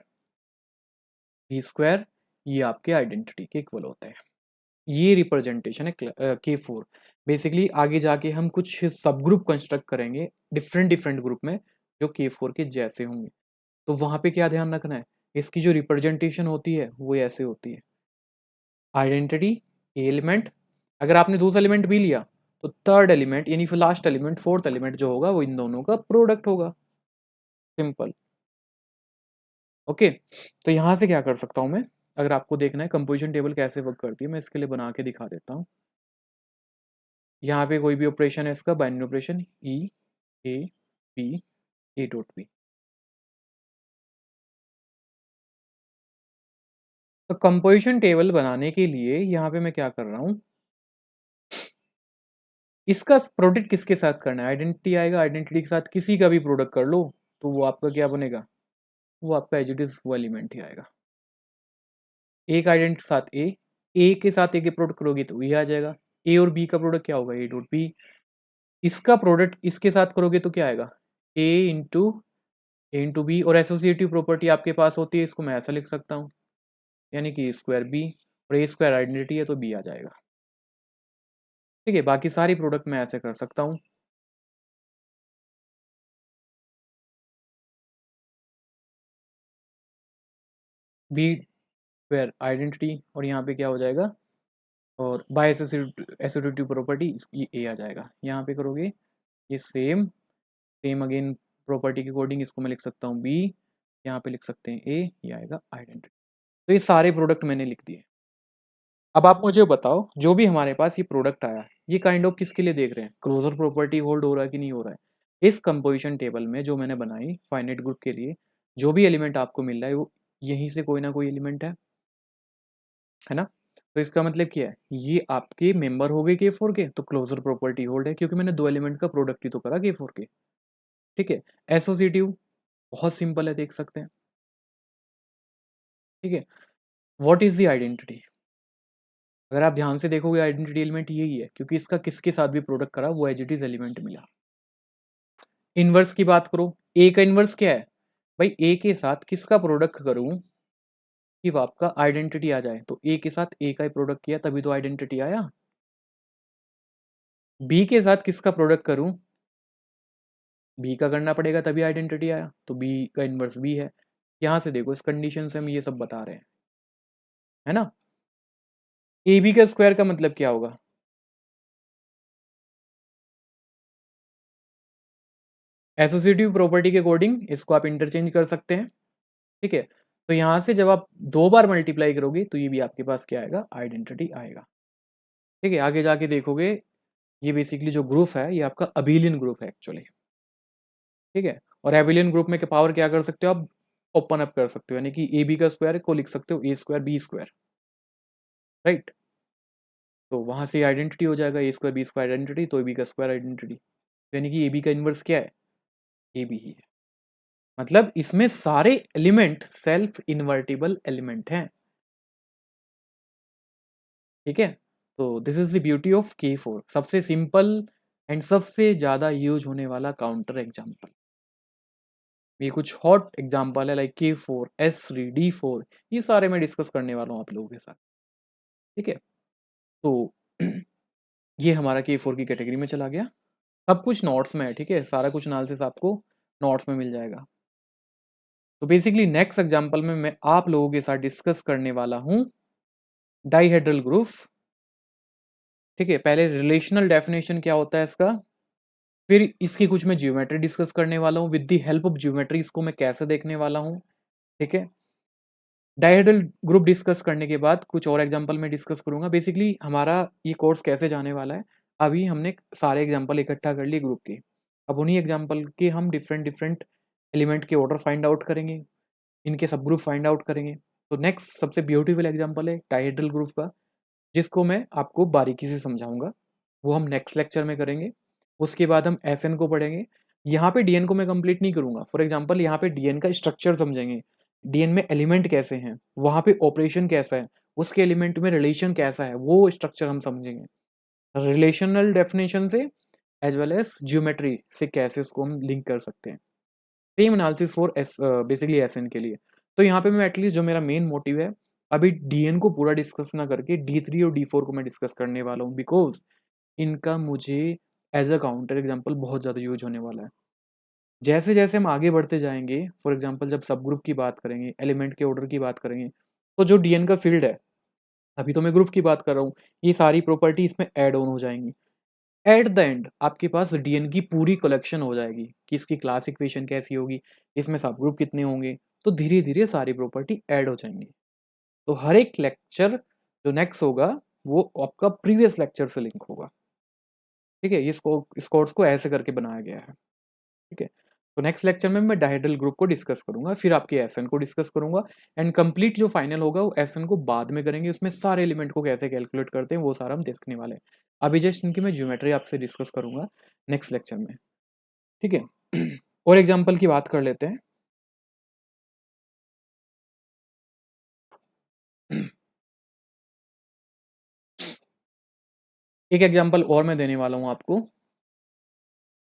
B², ये आपके आइडेंटिटी के इक्वल होता है। ये रिप्रेजेंटेशन है K4। बेसिकली आगे जाके हम कुछ सब ग्रुप कंस्ट्रक्ट करेंगे डिफरेंट डिफरेंट ग्रुप में, जो K4 के जैसे होंगे। तो वहाँ पे क्या ध्यान रखना है? इसकी जो रिप्रेजेंटेशन होती है वो ऐसे होती है, आइडेंटिटी एलिमेंट, अगर आपने दूसरा एलिमेंट भी लिया तो थर्ड एलिमेंट यानी फिर लास्ट एलिमेंट, फोर्थ एलिमेंट जो होगा वो इन दोनों का प्रोडक्ट होगा। सिंपल, ओके, तो यहाँ से क्या कर सकता हूँ मैं, अगर आपको देखना है कंपोजिशन टेबल कैसे वर्क करती है, मैं इसके लिए बना के दिखा देता हूँ। यहाँ पे कोई भी ऑपरेशन है इसका binary operation e A P A dot P. तो कंपोजिशन टेबल बनाने के लिए यहाँ पे मैं क्या कर रहा हूँ, इसका प्रोडक्ट किसके साथ करना है, आइडेंटिटी आएगा, आइडेंटिटी के साथ किसी का भी प्रोडक्ट कर लो तो वो आपका क्या बनेगा, वो आपका एज इट इज वो एलिमेंट ही आएगा। एक आइडेंटिटी के साथ ए के साथ ए के प्रोडक्ट करोगे तो ये आ जाएगा। ए और बी का प्रोडक्ट क्या होगा, ए डॉट बी। इसका प्रोडक्ट इसके साथ करोगे तो क्या आएगा, ए इंटू बी, और एसोसिएटिव प्रॉपर्टी आपके पास होती है, इसको मैं ऐसा लिख सकता हूँ, यानी कि स्क्वायर बी, और ए स्क्वायर आइडेंटिटी है तो बी आ जाएगा। ठीक है, बाकी सारी प्रोडक्ट मैं ऐसे कर सकता हूँ। बी स्क्वायर आइडेंटिटी, और यहाँ पे क्या हो जाएगा, और बाय एसोसिएटिव प्रॉपर्टी ये ए आ जाएगा। यहाँ पे करोगे ये सेम सेम अगेन प्रॉपर्टी के अकॉर्डिंग इसको मैं लिख सकता हूँ बी, यहाँ पे लिख सकते हैं ए, ये आएगा आइडेंटिटी। तो ये सारे प्रोडक्ट मैंने लिख दिए। अब आप मुझे बताओ, जो भी हमारे पास ये प्रोडक्ट आया, ये काइंड ऑफ किसके लिए देख रहे हैं, क्लोजर प्रॉपर्टी होल्ड हो रहा है कि नहीं हो रहा है। इस कंपोजिशन टेबल में जो मैंने बनाई फाइनाइट ग्रुप के लिए, जो भी एलिमेंट आपको मिल रहा है वो यहीं से कोई ना कोई एलिमेंट है ना। तो इसका मतलब क्या है, ये आपके मेंबर हो गए के फोर के, तो क्लोजर प्रॉपर्टी होल्ड है, क्योंकि मैंने दो एलिमेंट का प्रोडक्ट ही तो करा के फोर के। ठीक है, एसोसिएटिव बहुत सिंपल है, देख सकते हैं। ठीक है, व्हाट इज द आइडेंटिटी, अगर आप ध्यान से देखोगे आइडेंटिटी एलिमेंट यही है, क्योंकि इसका किसके साथ भी प्रोडक्ट करा वो एज इट इज एलिमेंट मिला। इनवर्स की बात करो, ए का इनवर्स क्या है भाई, ए के साथ किसका प्रोडक्ट करूं कि वो आपका आइडेंटिटी आ जाए, तो ए के साथ ए का ही प्रोडक्ट किया तभी तो आइडेंटिटी आया। बी के साथ किसका प्रोडक्ट करूं, बी का करना पड़ेगा तभी आइडेंटिटी आया, तो बी का इनवर्स बी है। यहां से देखो इस कंडीशन से हम ये सब बता रहे हैं, है ना। ए बी का स्क्वायर का मतलब क्या होगा, एसोसिएटिव प्रॉपर्टी के अकॉर्डिंग इसको आप इंटरचेंज कर सकते हैं। ठीक है, तो यहां से जब आप दो बार मल्टीप्लाई करोगे तो ये भी आपके पास क्या आएगा, आइडेंटिटी आएगा। ठीक है, आगे जाके देखोगे ये बेसिकली जो ग्रुप है ये आपका अबिलियन ग्रुप है एक्चुअली। ठीक है, और एबिलियन ग्रुप में के पावर क्या कर सकते हो आप, ओपन अप कर सकते हो, यानी कि ए बी का स्क्वायर को लिख सकते हो ए स्क्वायर बी स्क्वायर, राइट। तो वहां से आइडेंटिटी हो जाएगा, ए स्क्वायर बी स्क्वायर आइडेंटिटी, तो ए बी का स्क्वायर आइडेंटिटी, यानी कि ए बी का इनवर्स क्या है, ए बी ही है। मतलब इसमें सारे एलिमेंट सेल्फ इन्वर्टिबल एलिमेंट हैं। ठीक है, तो this is the beauty of के फोर, सबसे सिंपल एंड सबसे ज्यादा यूज होने वाला काउंटर एग्जाम्पल। ये कुछ हॉट एग्जाम्पल है लाइक के four S three D four, ये सारे मैं डिस्कस करने वाला हूँ आप लोगों के साथ। ठीक है, तो ये हमारा के फोर की कैटेगरी में चला गया। सब कुछ नोट्स में है, ठीक है, सारा कुछ एनालिसिस आपको नोट्स में मिल जाएगा। तो बेसिकली नेक्स्ट एग्जाम्पल में मैं आप लोगों के साथ डिस्कस करने वाला हूँ डाइहेड्रल ग्रुप। ठीक है, पहले रिलेशनल डेफिनेशन क्या होता है इसका, फिर इसकी कुछ मैं ज्योमेट्री डिस्कस करने वाला हूँ, with the help of geometry इसको मैं कैसे देखने वाला हूँ। ठीक है, डायहेड्रल ग्रुप डिस्कस करने के बाद कुछ और एग्जांपल में डिस्कस करूंगा। बेसिकली हमारा ये कोर्स कैसे जाने वाला है, अभी हमने सारे एग्जांपल इकट्ठा कर लिए ग्रुप के, अब उन्हीं एग्जांपल के हम डिफरेंट डिफरेंट एलिमेंट के ऑर्डर फाइंड आउट करेंगे, इनके सब ग्रुप फाइंड आउट करेंगे। तो नेक्स्ट सबसे ब्यूटीफुल एग्जांपल है डायहेड्रल ग्रुप का, जिसको मैं आपको बारीकी से समझाऊंगा, वो हम नेक्स्ट लेक्चर में करेंगे। उसके बाद हम एस एन को पढ़ेंगे। यहाँ पे डीएन को मैं कंप्लीट नहीं करूंगा, फॉर एग्जाम्पल यहाँ पे डीएन का स्ट्रक्चर समझेंगे, डीएन में एलिमेंट कैसे हैं, वहाँ पे ऑपरेशन कैसा है, उसके एलिमेंट में रिलेशन कैसा है, वो स्ट्रक्चर हम समझेंगे रिलेशनल डेफिनेशन से, एज वेल एज ज्योमेट्री से कैसे उसको हम लिंक कर सकते हैं। Same analysis for S basically S n के लिए। तो यहाँ पे मैं एटलीस्ट जो मेरा मेन मोटिव है, अभी डीएन को पूरा डिस्कस ना करके डी3 और डी4 को मैं डिस्कस करने वाला हूँ, बिकॉज इनका मुझे एज अ काउंटर एग्जाम्पल बहुत ज़्यादा यूज होने वाला है। जैसे जैसे हम आगे बढ़ते जाएंगे, फॉर एग्जाम्पल जब सब ग्रुप की बात करेंगे, एलिमेंट के ऑर्डर की बात करेंगे, तो जो डीएन का फील्ड है, अभी तो मैं ग्रुप की बात कर रहा हूँ, ये सारी प्रॉपर्टी इसमें ऐड ऑन हो जाएंगी। एट द एंड आपके पास डीएन की पूरी कलेक्शन हो जाएगी कि इसकी क्लास इक्वेशन कैसी होगी, इसमें सब ग्रुप कितने होंगे, तो धीरे धीरे सारी प्रॉपर्टी ऐड हो जाएंगी। तो हर एक लेक्चर जो नेक्स्ट होगा वो आपका प्रीवियस लेक्चर से लिंक होगा। ठीक है, इस कोर्स को ऐसे करके बनाया गया है। ठीक है, तो नेक्स्ट लेक्चर में मैं डायहेड्रल ग्रुप को डिस्कस करूंगा, फिर आपके एसएन को डिस्कस करूंगा, एंड कंप्लीट जो फाइनल होगा वो एसएन को बाद में करेंगे। उसमें सारे एलिमेंट को कैसे कैलकुलेट करते हैं वो सारा हम देखने वाले हैं। अभी जस्ट इनकी मैं ज्योमेट्री आपसे डिस्कस करूंगा नेक्स्ट लेक्चर में। ठीक है और एग्जाम्पल की बात कर लेते हैं। एक एग्जाम्पल और मैं देने वाला हूं आपको।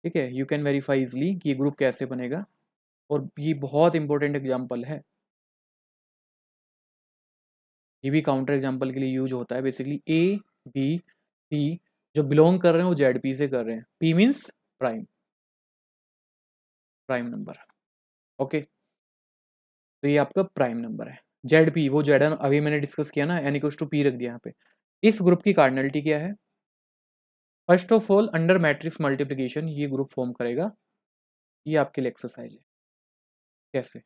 ठीक है, यू कैन वेरीफाई इजली कि ये ग्रुप कैसे बनेगा, और ये बहुत इंपॉर्टेंट एग्जाम्पल है। ये भी काउंटर एग्जाम्पल के लिए यूज होता है। बेसिकली ए बी सी जो बिलोंग कर रहे हैं वो जेड पी से कर रहे हैं। P means prime, prime number. Okay, तो ये आपका प्राइम नंबर है। जेड पी वो जेड अभी मैंने डिस्कस किया ना, एन इक्वल्स टू पी रख दिया यहाँ पे। इस ग्रुप की कार्डिनलिटी क्या है? First of all under matrix multiplication ये ग्रुप फॉर्म करेगा। ये आपके लिए एक्सरसाइज है। कैसे?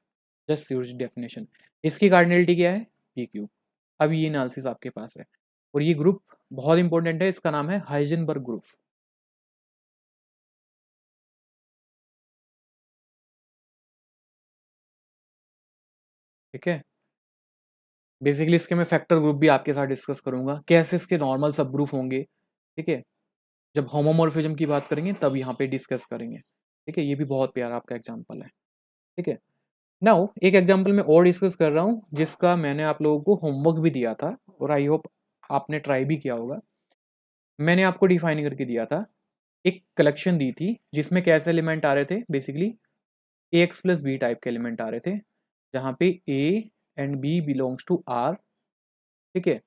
Just use definition. इसकी कार्डिनलिटी क्या है? P cube. अब ये एनालिसिस आपके पास है, और ये ग्रुप बहुत इंपॉर्टेंट है। इसका नाम है हाइजेनबर्ग ग्रुप। ठीक है, बेसिकली इसके मैं फैक्टर ग्रुप भी आपके साथ डिस्कस करूंगा, कैसे इसके नॉर्मल सब ग्रुप होंगे। ठीक है, जब होमोमॉर्फिज्म की बात करेंगे तब यहाँ पे डिस्कस करेंगे। ठीक है, ये भी बहुत प्यारा आपका एग्जाम्पल है। ठीक है, नाउ एक एग्जाम्पल मैं और डिस्कस कर रहा हूँ जिसका मैंने आप लोगों को होमवर्क भी दिया था, और आई होप आपने ट्राई भी किया होगा। मैंने आपको डिफाइन करके दिया था, एक कलेक्शन दी थी जिसमें कैसे एलिमेंट आ रहे थे। Basically a x plus b type के एलिमेंट आ रहे थे, जहाँ पे a and b belongs to R. ठीक है,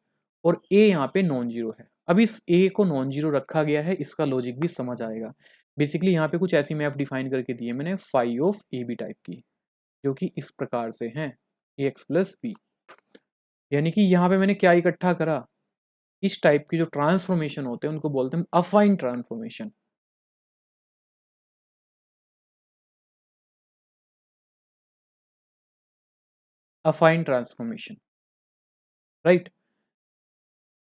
और ए यहाँ पे नॉन जीरो है। अब इस ए को नॉन जीरो रखा गया है, इसका लॉजिक भी समझ आएगा। बेसिकली यहाँ पे कुछ ऐसी मैप डिफाइन करके दी है मैंने phi of A b type की, जो कि इस प्रकार से हैं ए एक्स प्लस बी। यानी कि यहाँ पे मैंने क्या इकट्ठा करा, इस टाइप की जो ट्रांसफॉर्मेशन होते हैं उनको बोलते हैं अफाइन transformation. अफाइन transformation, right.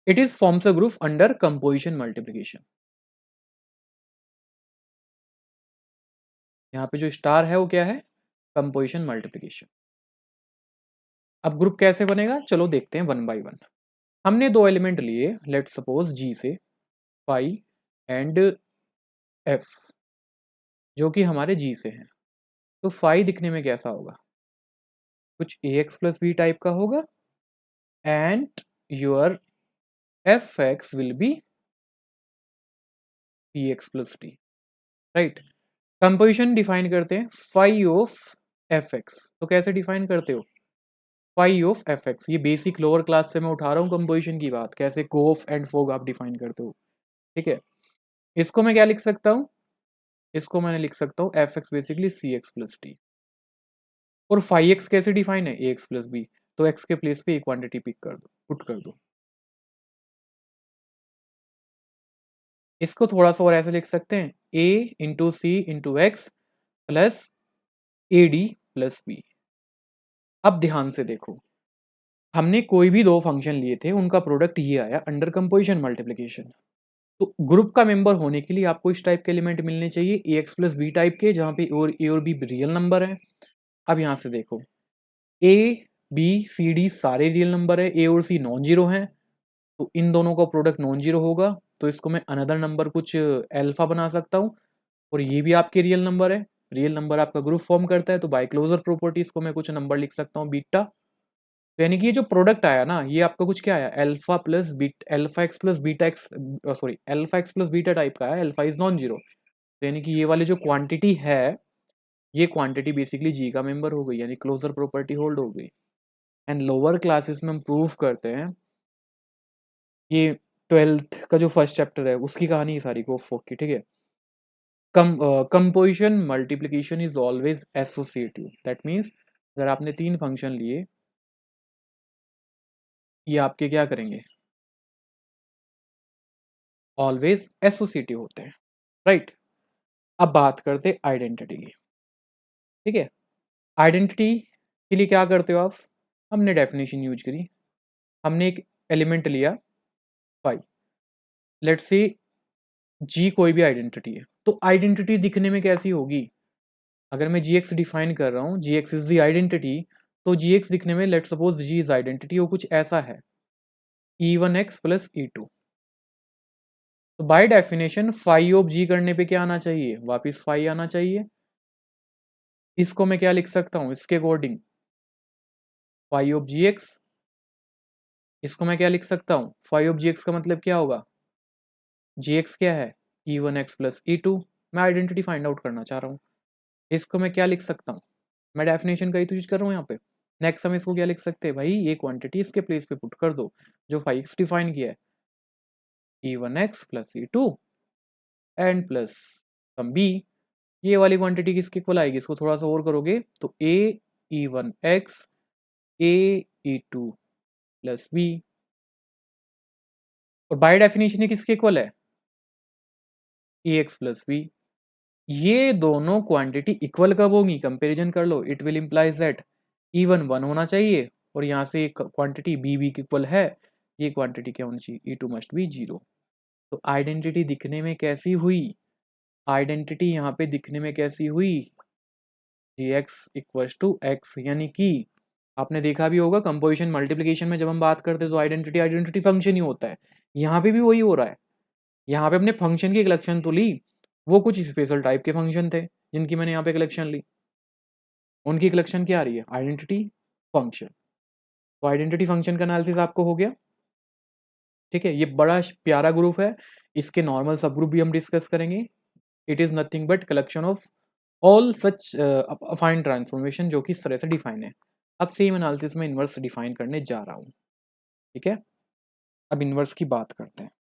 It is forms a group under composition multiplication. यहाँ पे जो स्टार है वो क्या है? Composition multiplication. अब ग्रुप कैसे बनेगा, चलो देखते हैं वन बाय वन। हमने दो एलिमेंट लिए, लेट सपोज जी से, फाई एंड एफ, जो कि हमारे जी से हैं। तो फाई दिखने में कैसा होगा? कुछ a x plus b type का होगा, and your f x will be c x plus d, right. Composition define करते हैं फाई ऑफ एफ एक्स। तो कैसे डिफाइन करते हो? फाई ऑफ एफ एक्स, ये बेसिक लोअर क्लास से मैं उठा रहा हूँ कंपोजिशन की बात, कैसे कोफ एंड फोग आप डिफाइन करते हो। ठीक है, इसको मैं क्या लिख सकता हूँ? इसको मैंने लिख सकता हूँ एफ एक्स बेसिकली सी एक्स प्लस डी। और फाई एक्स कैसे डिफाइन है? ए एक्स प्लस बी। तो एक्स के प्लेस पे एक क्वांटिटी पिक कर दो, पुट कर दो। इसको थोड़ा सा और ऐसे लिख सकते हैं, A into C into x plus A D plus B. अब ध्यान से देखो, हमने कोई भी दो फंक्शन लिए थे, उनका प्रोडक्ट ये आया अंडर कंपोजिशन मल्टीप्लिकेशन। तो ग्रुप का मेंबर होने के लिए आपको इस टाइप के एलिमेंट मिलने चाहिए, ए एक्स प्लस बी टाइप के, जहाँ पे और ए और बी रियल नंबर है। अब यहाँ से देखो, ए बी सी डी सारे रियल नंबर है, ए और सी नॉन जीरो हैं, तो इन दोनों का प्रोडक्ट नॉन जीरो होगा। तो इसको मैं अनदर नंबर कुछ अल्फा बना सकता हूँ, और ये भी आपके रियल नंबर है। रियल नंबर आपका ग्रुप फॉर्म करता है, तो बाय क्लोजर प्रॉपर्टीज को मैं कुछ नंबर लिख सकता हूँ बीटा। तो यानी कि ये जो प्रोडक्ट आया ना, ये आपका कुछ क्या आया, alpha plus beta alpha x plus beta x, sorry alpha x plus beta type का है। अल्फा इज नॉन जीरो, तो यानी कि ये वाली जो क्वांटिटी है, ये क्वांटिटी बेसिकली जी का मेंबर हो गई, यानी क्लोजर प्रॉपर्टी होल्ड हो गई। एंड लोअर क्लासेस में हम प्रूव करते हैं, ये ट्वेल्थ का जो फर्स्ट चैप्टर है उसकी कहानी सारी को फोक की। ठीक है, composition multiplication is always associative. That means अगर आपने तीन फंक्शन लिए, ये आपके क्या करेंगे? ऑलवेज एसोसिएटिव होते हैं, राइट। अब बात करते आइडेंटिटी की, ठीक है। आइडेंटिटी के लिए क्या करते हो आप? हमने डेफिनेशन यूज करी, हमने एक एलिमेंट लिया फाइव, लेट्स से जी कोई भी आइडेंटिटी है, तो आइडेंटिटी दिखने में कैसी होगी? अगर मैं जी एक्स डिफाइन कर रहा हूँ, g x is the identity, तो जी एक्स दिखने में, let suppose g is identity, वो कुछ ऐसा है, E1x प्लस E2। तो by definition phi of g करने पे क्या आना चाहिए? वापिस फाई आना चाहिए। इसको मैं क्या लिख सकता हूँ इसके according? Phi of g x. इसको मैं क्या लिख सकता हूँ? फाई ऑफ जी एक्स का मतलब क्या होगा? जी एक्स क्या है? E1x plus E2। मैं आइडेंटिटी फाइंड आउट करना चाह रहा हूँ। इसको मैं क्या लिख सकता हूँ? मैं डेफिनेशन का ही तो यूज कर रहा हूँ यहाँ पे। नेक्स्ट हम इसको क्या लिख सकते हैं भाई? ये क्वांटिटी इसके प्लेस पे पुट कर दो जो फाइव एक्स डिफाइन किया है, E1x plus E2 and plus some b. ये वाली क्वांटिटी किसके इक्वल आएगी? इसको थोड़ा सा और करोगे तो A E1x A E2 plus B, और बाय डेफिनेशन ये किसके इक्वल है? Ax plus B. ये दोनों क्वांटिटी इक्वल कब होगी? कंपैरिजन कर लो, it will implies that E1 1 होना चाहिए, और यहाँ से क्वांटिटी बी की इक्वल है, ये क्वांटिटी क्या होनी चाहिए? E2 must be 0। तो आइडेंटिटी दिखने में कैसी हुई? आइडेंटिटी यहाँ पे दिखने में कैसी हुई? जी एक्स इक्वल टू एक्स, यानी कि आपने देखा भी होगा कंपोजिशन मल्टीप्लिकेशन में जब हम बात करते हैं तो आइडेंटिटी आइडेंटिटी फंक्शन ही होता है। यहाँ पे भी वही हो रहा है। यहाँ पे अपने फंक्शन की कलेक्शन तो ली, वो कुछ स्पेशल टाइप के फंक्शन थे जिनकी मैंने यहाँ पे कलेक्शन ली, उनकी कलेक्शन क्या आ रही है? Identity function. तो आइडेंटिटी फंक्शन का एनालिसिस आपको हो गया, ठीक है। ये बड़ा प्यारा ग्रुप है, इसके नॉर्मल सब ग्रुप भी हम डिस्कस करेंगे। It is nothing but collection of all such अफाइन transformation जो कि इस तरह से डिफाइन है। अब सेम एनालिसिस में इन्वर्स डिफाइन करने जा रहा हूँ, ठीक है। अब इन्वर्स की बात करते हैं।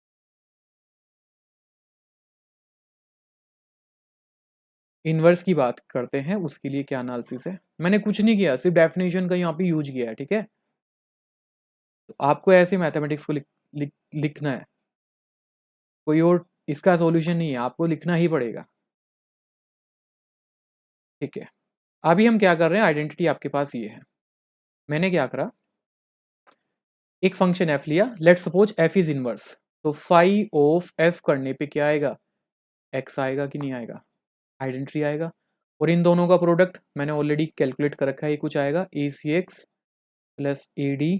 इन्वर्स की बात करते हैं, उसके लिए क्या एनालिसिस है? मैंने कुछ नहीं किया, सिर्फ डेफिनेशन का यहाँ पे यूज किया है, ठीक है। तो आपको ऐसे मैथमेटिक्स को लिखना है, कोई और इसका सॉल्यूशन नहीं है, आपको लिखना ही पड़ेगा, ठीक है। अभी हम क्या कर रहे हैं? आइडेंटिटी आपके पास ये है, मैंने क्या करा, एक फंक्शन एफ लिया, let suppose F is inverse, तो फाई ऑफ एफ करने पे क्या आएगा? एक्स आएगा कि नहीं आएगा? आइडेंटिटी आएगा। और इन दोनों का प्रोडक्ट मैंने ऑलरेडी कैलकुलेट कर रखा है, ये कुछ आएगा A C x plus A D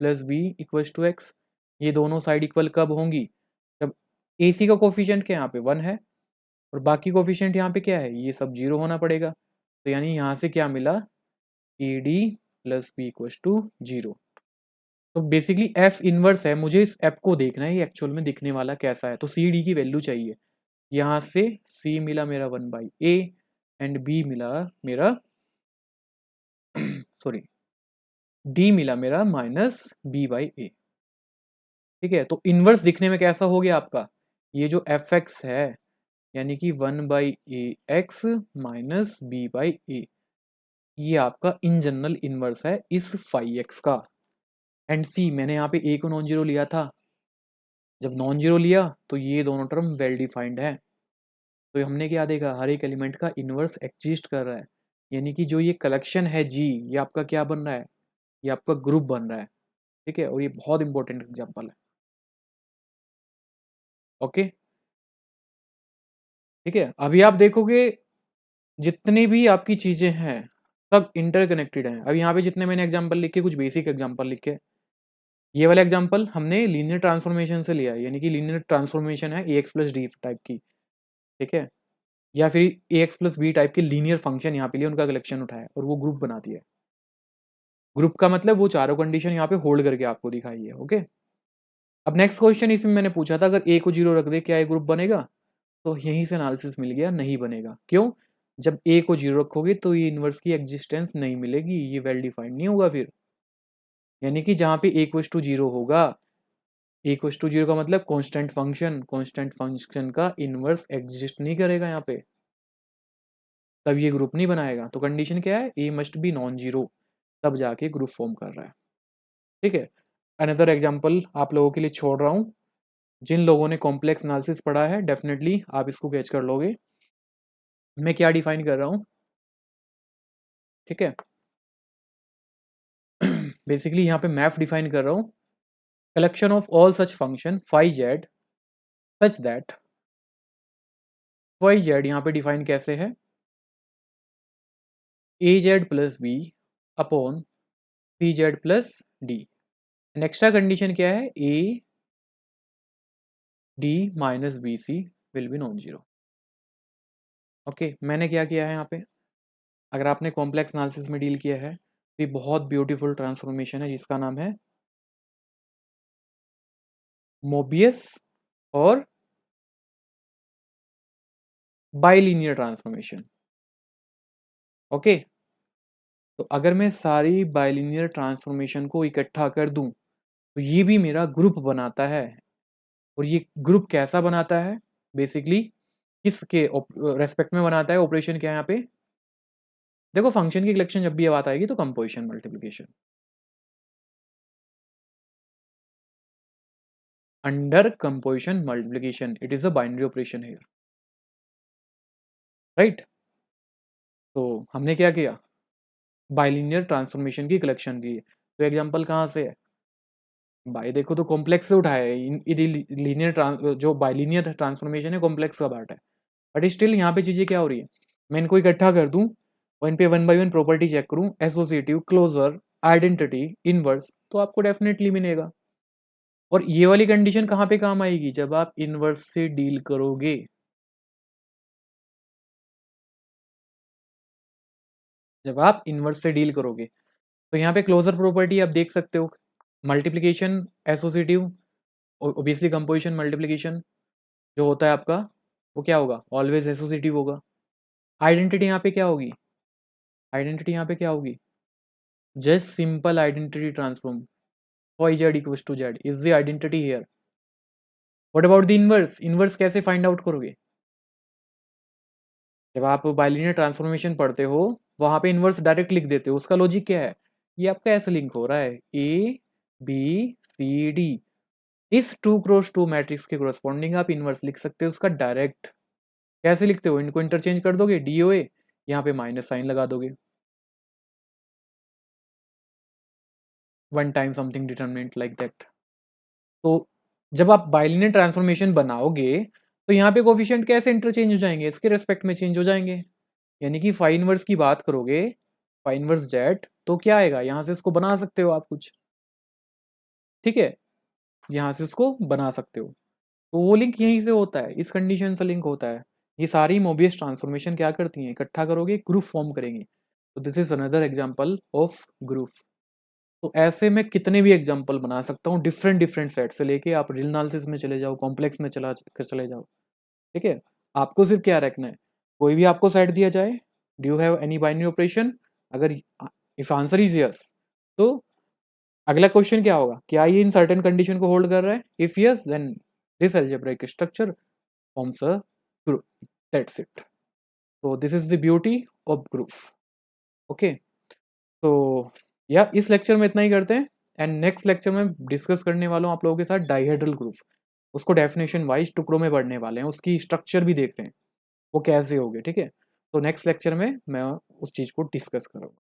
plus B equals to x. ये दोनों साइड इक्वल कब होंगी? जब ए सी का कोफिशिएंट क्या यहाँ पे 1 है, और बाकी कोफिशिएंट यहाँ पे क्या है? ये सब 0 होना पड़ेगा। तो यानी यहाँ से क्या मिला? A D plus B equals to 0। तो बेसिकली एफ इनवर्स है, मुझे इस एफ को देखना है ये एक्चुअल में दिखने वाला कैसा है, तो सी डी की वैल्यू चाहिए। यहाँ से सी मिला मेरा 1/a एंड बी मिला मेरा सॉरी डी मिला मेरा -b/a, ठीक है। तो इनवर्स दिखने में कैसा हो गया आपका? ये जो एफ एक्स है, यानी कि 1/ax माइनस b/a, ये आपका इन जनरल इनवर्स है इस फाई एक्स का। एंड सी, मैंने यहाँ पे a को नॉन जीरो लिया था, जब नॉन जीरो लिया तो ये दोनों टर्म वेल डिफाइंड है। तो हमने क्या देखा? हर एक एलिमेंट का इनवर्स एग्जिस्ट कर रहा है, यानी कि जो ये कलेक्शन है जी, ये आपका क्या बन रहा है? ये आपका ग्रुप बन रहा है, ठीक है। और ये बहुत इंपॉर्टेंट एग्जांपल है, ओके, ठीक है। अभी आप देखोगे जितनी भी आपकी चीजें हैं सब इंटरकनेक्टेड हैं। अब यहाँ पे जितने मैंने एग्जांपल लिखे, कुछ बेसिक एग्जांपल लिखे, ये वाला एग्जांपल हमने लीनियर ट्रांसफॉर्मेशन से लिया है, यानी कि लीनियर ट्रांसफॉर्मेशन है ए एक्स प्लस डी टाइप की, ठीक है, या फिर ए एक्स प्लस बी टाइप के लीनियर फंक्शन यहाँ पे लिए, उनका कलेक्शन उठाया और वो ग्रुप बनाती है। ग्रुप का मतलब वो चारों कंडीशन यहाँ पे होल्ड करके आपको दिखाई है, ओके। अब नेक्स्ट क्वेश्चन इसमें मैंने पूछा था, अगर ए को 0 रख दे क्या ये ग्रुप बनेगा? तो यहीं से एनालिसिस मिल गया, नहीं बनेगा। क्यों? जब ए को 0 रखोगे तो ये इनवर्स की एग्जिस्टेंस नहीं मिलेगी, ये वेल डिफाइंड नहीं होगा फिर। यानी कि जहाँ पे ए इक्वल्स टू 0 होगा, ए इक्वल्स टू 0 का मतलब कांस्टेंट फंक्शन का इनवर्स एग्जिस्ट नहीं करेगा यहाँ पे, तब ये ग्रुप नहीं बनाएगा। तो कंडीशन क्या है? ए मस्ट बी नॉन जीरो, तब जाके ग्रुप फॉर्म कर रहा है, ठीक है। अनदर एग्जाम्पल आप लोगों के लिए छोड़ रहा हूँ, जिन लोगों ने कॉम्प्लेक्स एनालिसिस पढ़ा है डेफिनेटली आप इसको कैच कर लोगे। मैं क्या डिफाइन कर रहा हूँ, ठीक है। बेसिकली यहाँ पे मैफ डिफाइन कर रहा हूँ, collection of all such function phi z such that, phi z यहाँ पे डिफाइन कैसे है, A z plus B upon C z plus D. Extra condition क्या है, A D minus B C will be non zero. Okay, मैंने क्या किया है यहाँ पे, अगर आपने कॉम्प्लेक्स एनालिसिस में डील किया है तो ये बहुत ब्यूटीफुल ट्रांसफॉर्मेशन है जिसका नाम है मोबियस और बाइलिनियर ट्रांसफॉर्मेशन। ओके, तो अगर मैं सारी बाइलिनियर ट्रांसफॉर्मेशन को इकट्ठा कर दूं तो ये भी मेरा ग्रुप बनाता है। और ये ग्रुप कैसा बनाता है, बेसिकली किसके रेस्पेक्ट में बनाता है, ऑपरेशन क्या है यहाँ पे, देखो फंक्शन की कलेक्शन जब भी बात आएगी तो composition multiplication under composition multiplication, it is a binary operation है, राइट। तो हमने क्या किया, बाइलिनियर ट्रांसफॉर्मेशन की कलेक्शन की। तो एग्जांपल कहाँ से है भाई, देखो तो कॉम्प्लेक्स से उठाया है, लीनियर जो बाइलिनियर ट्रांसफॉर्मेशन है कॉम्प्लेक्स का पार्ट है, बट स्टिल यहाँ पे चीज़ें क्या हो रही है, मैं इनको इकट्ठा कर दूँ और इन पे one by one property check करूँ, एसोसिएटिव, क्लोजर, आइडेंटिटी, इनवर्स, तो आपको डेफिनेटली मिलेगा। और ये वाली कंडीशन कहाँ पे काम आएगी, जब आप इनवर्स से डील करोगे। जब आप इनवर्स से डील करोगे तो यहाँ पे क्लोजर प्रॉपर्टी आप देख सकते हो, multiplication associative, obviously composition multiplication जो होता है आपका वो क्या होगा, ऑलवेज एसोसिएटिव होगा। आइडेंटिटी यहाँ पे क्या होगी, आइडेंटिटी यहाँ पे क्या होगी, just simple identity transform, y z equals to z is the identity here. What about the inverse, inverse कैसे फाइंड आउट करोगे, जब आप बाइलिनियर ट्रांसफॉर्मेशन पढ़ते हो वहां पे इनवर्स डायरेक्ट लिख देते हो, उसका लॉजिक क्या है, ये आपका ऐसे लिंक हो रहा है ए बी सी डी, इस 2x2 मैट्रिक्स के कोरस्पॉन्डिंग आप इनवर्स लिख सकते हो उसका डायरेक्ट। कैसे लिखते हो, इनको इंटरचेंज कर दोगे, डी ओ ए यहाँ पे माइनस साइन लगा दोगे, one time something determinant like that. तो जब आप बाइलिनियर ट्रांसफॉर्मेशन बनाओगे तो यहाँ पे कोफिशिएंट कैसे इंटरचेंज हो जाएंगे, इसके रेस्पेक्ट में चेंज हो जाएंगे। यानी कि फाई इनवर्स की बात करोगे, फाई इनवर्स जेड, तो क्या आएगा, यहाँ से इसको बना सकते हो आप कुछ, ठीक है, यहाँ से इसको बना सकते हो। तो वो लिंक यहीं से होता है, इस कंडीशन से लिंक होता है। ये सारी मोबियस ट्रांसफॉर्मेशन क्या करती हैं, इकट्ठा करोगे ग्रुप फॉर्म करेंगे। तो this is another example of group. तो ऐसे मैं कितने भी एग्जांपल बना सकता हूँ डिफरेंट डिफरेंट सेट से, लेके आप रियल एनालिसिस में चले जाओ, कॉम्प्लेक्स में चले जाओ, ठीक है। आपको सिर्फ क्या रखना है, कोई भी आपको सेट दिया जाए, do you have any binary operation, अगर इफ आंसर इज यस तो अगला क्वेश्चन क्या होगा, क्या ये इन सर्टेन कंडीशन को होल्ड कर रहा है, if yes then this algebraic structure forms a group, that's it. तो this is the beauty of group. Okay, तो या इस लेक्चर में इतना ही करते हैं, एंड नेक्स्ट लेक्चर में डिस्कस करने वाला हूँ आप लोगों के साथ डाइहेड्रल ग्रुप। उसको डेफिनेशन वाइज टुकड़ों में पढ़ने वाले हैं, उसकी स्ट्रक्चर भी देख रहे हैं वो कैसे होगे, ठीक है। तो नेक्स्ट लेक्चर में मैं उस चीज़ को डिस्कस करूँगा।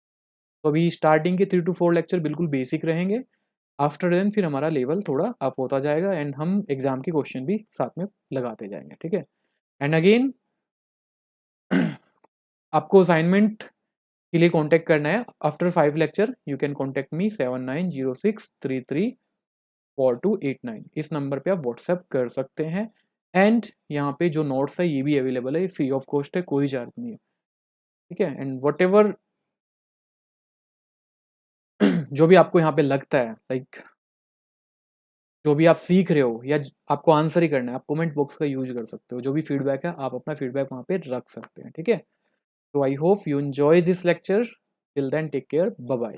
तो अभी स्टार्टिंग के 3 to 4 लेक्चर बिल्कुल बेसिक रहेंगे, आफ्टर देन फिर हमारा लेवल थोड़ा अप होता जाएगा एंड हम एग्जाम के क्वेश्चन भी साथ में लगाते जाएंगे, ठीक है। एंड अगेन आपको असाइनमेंट के लिए कांटेक्ट करना है, after 5 lecture you can contact me 7906334289, इस नंबर पे आप व्हाट्सएप कर सकते हैं। एंड यहाँ पे जो नोट्स है ये भी अवेलेबल है, फ्री ऑफ कॉस्ट है, कोई चार्ज नहीं है, ठीक है। एंड वट एवर जो भी आपको यहाँ पे लगता है, लाइक जो भी आप सीख रहे हो या आपको आंसर ही करना है, आप कमेंट बॉक्स का यूज कर सकते हो, जो भी फीडबैक है आप अपना फीडबैक वहाँ पे रख सकते हैं, ठीक है। तो I hope you enjoy this lecture, till then take care, bye bye.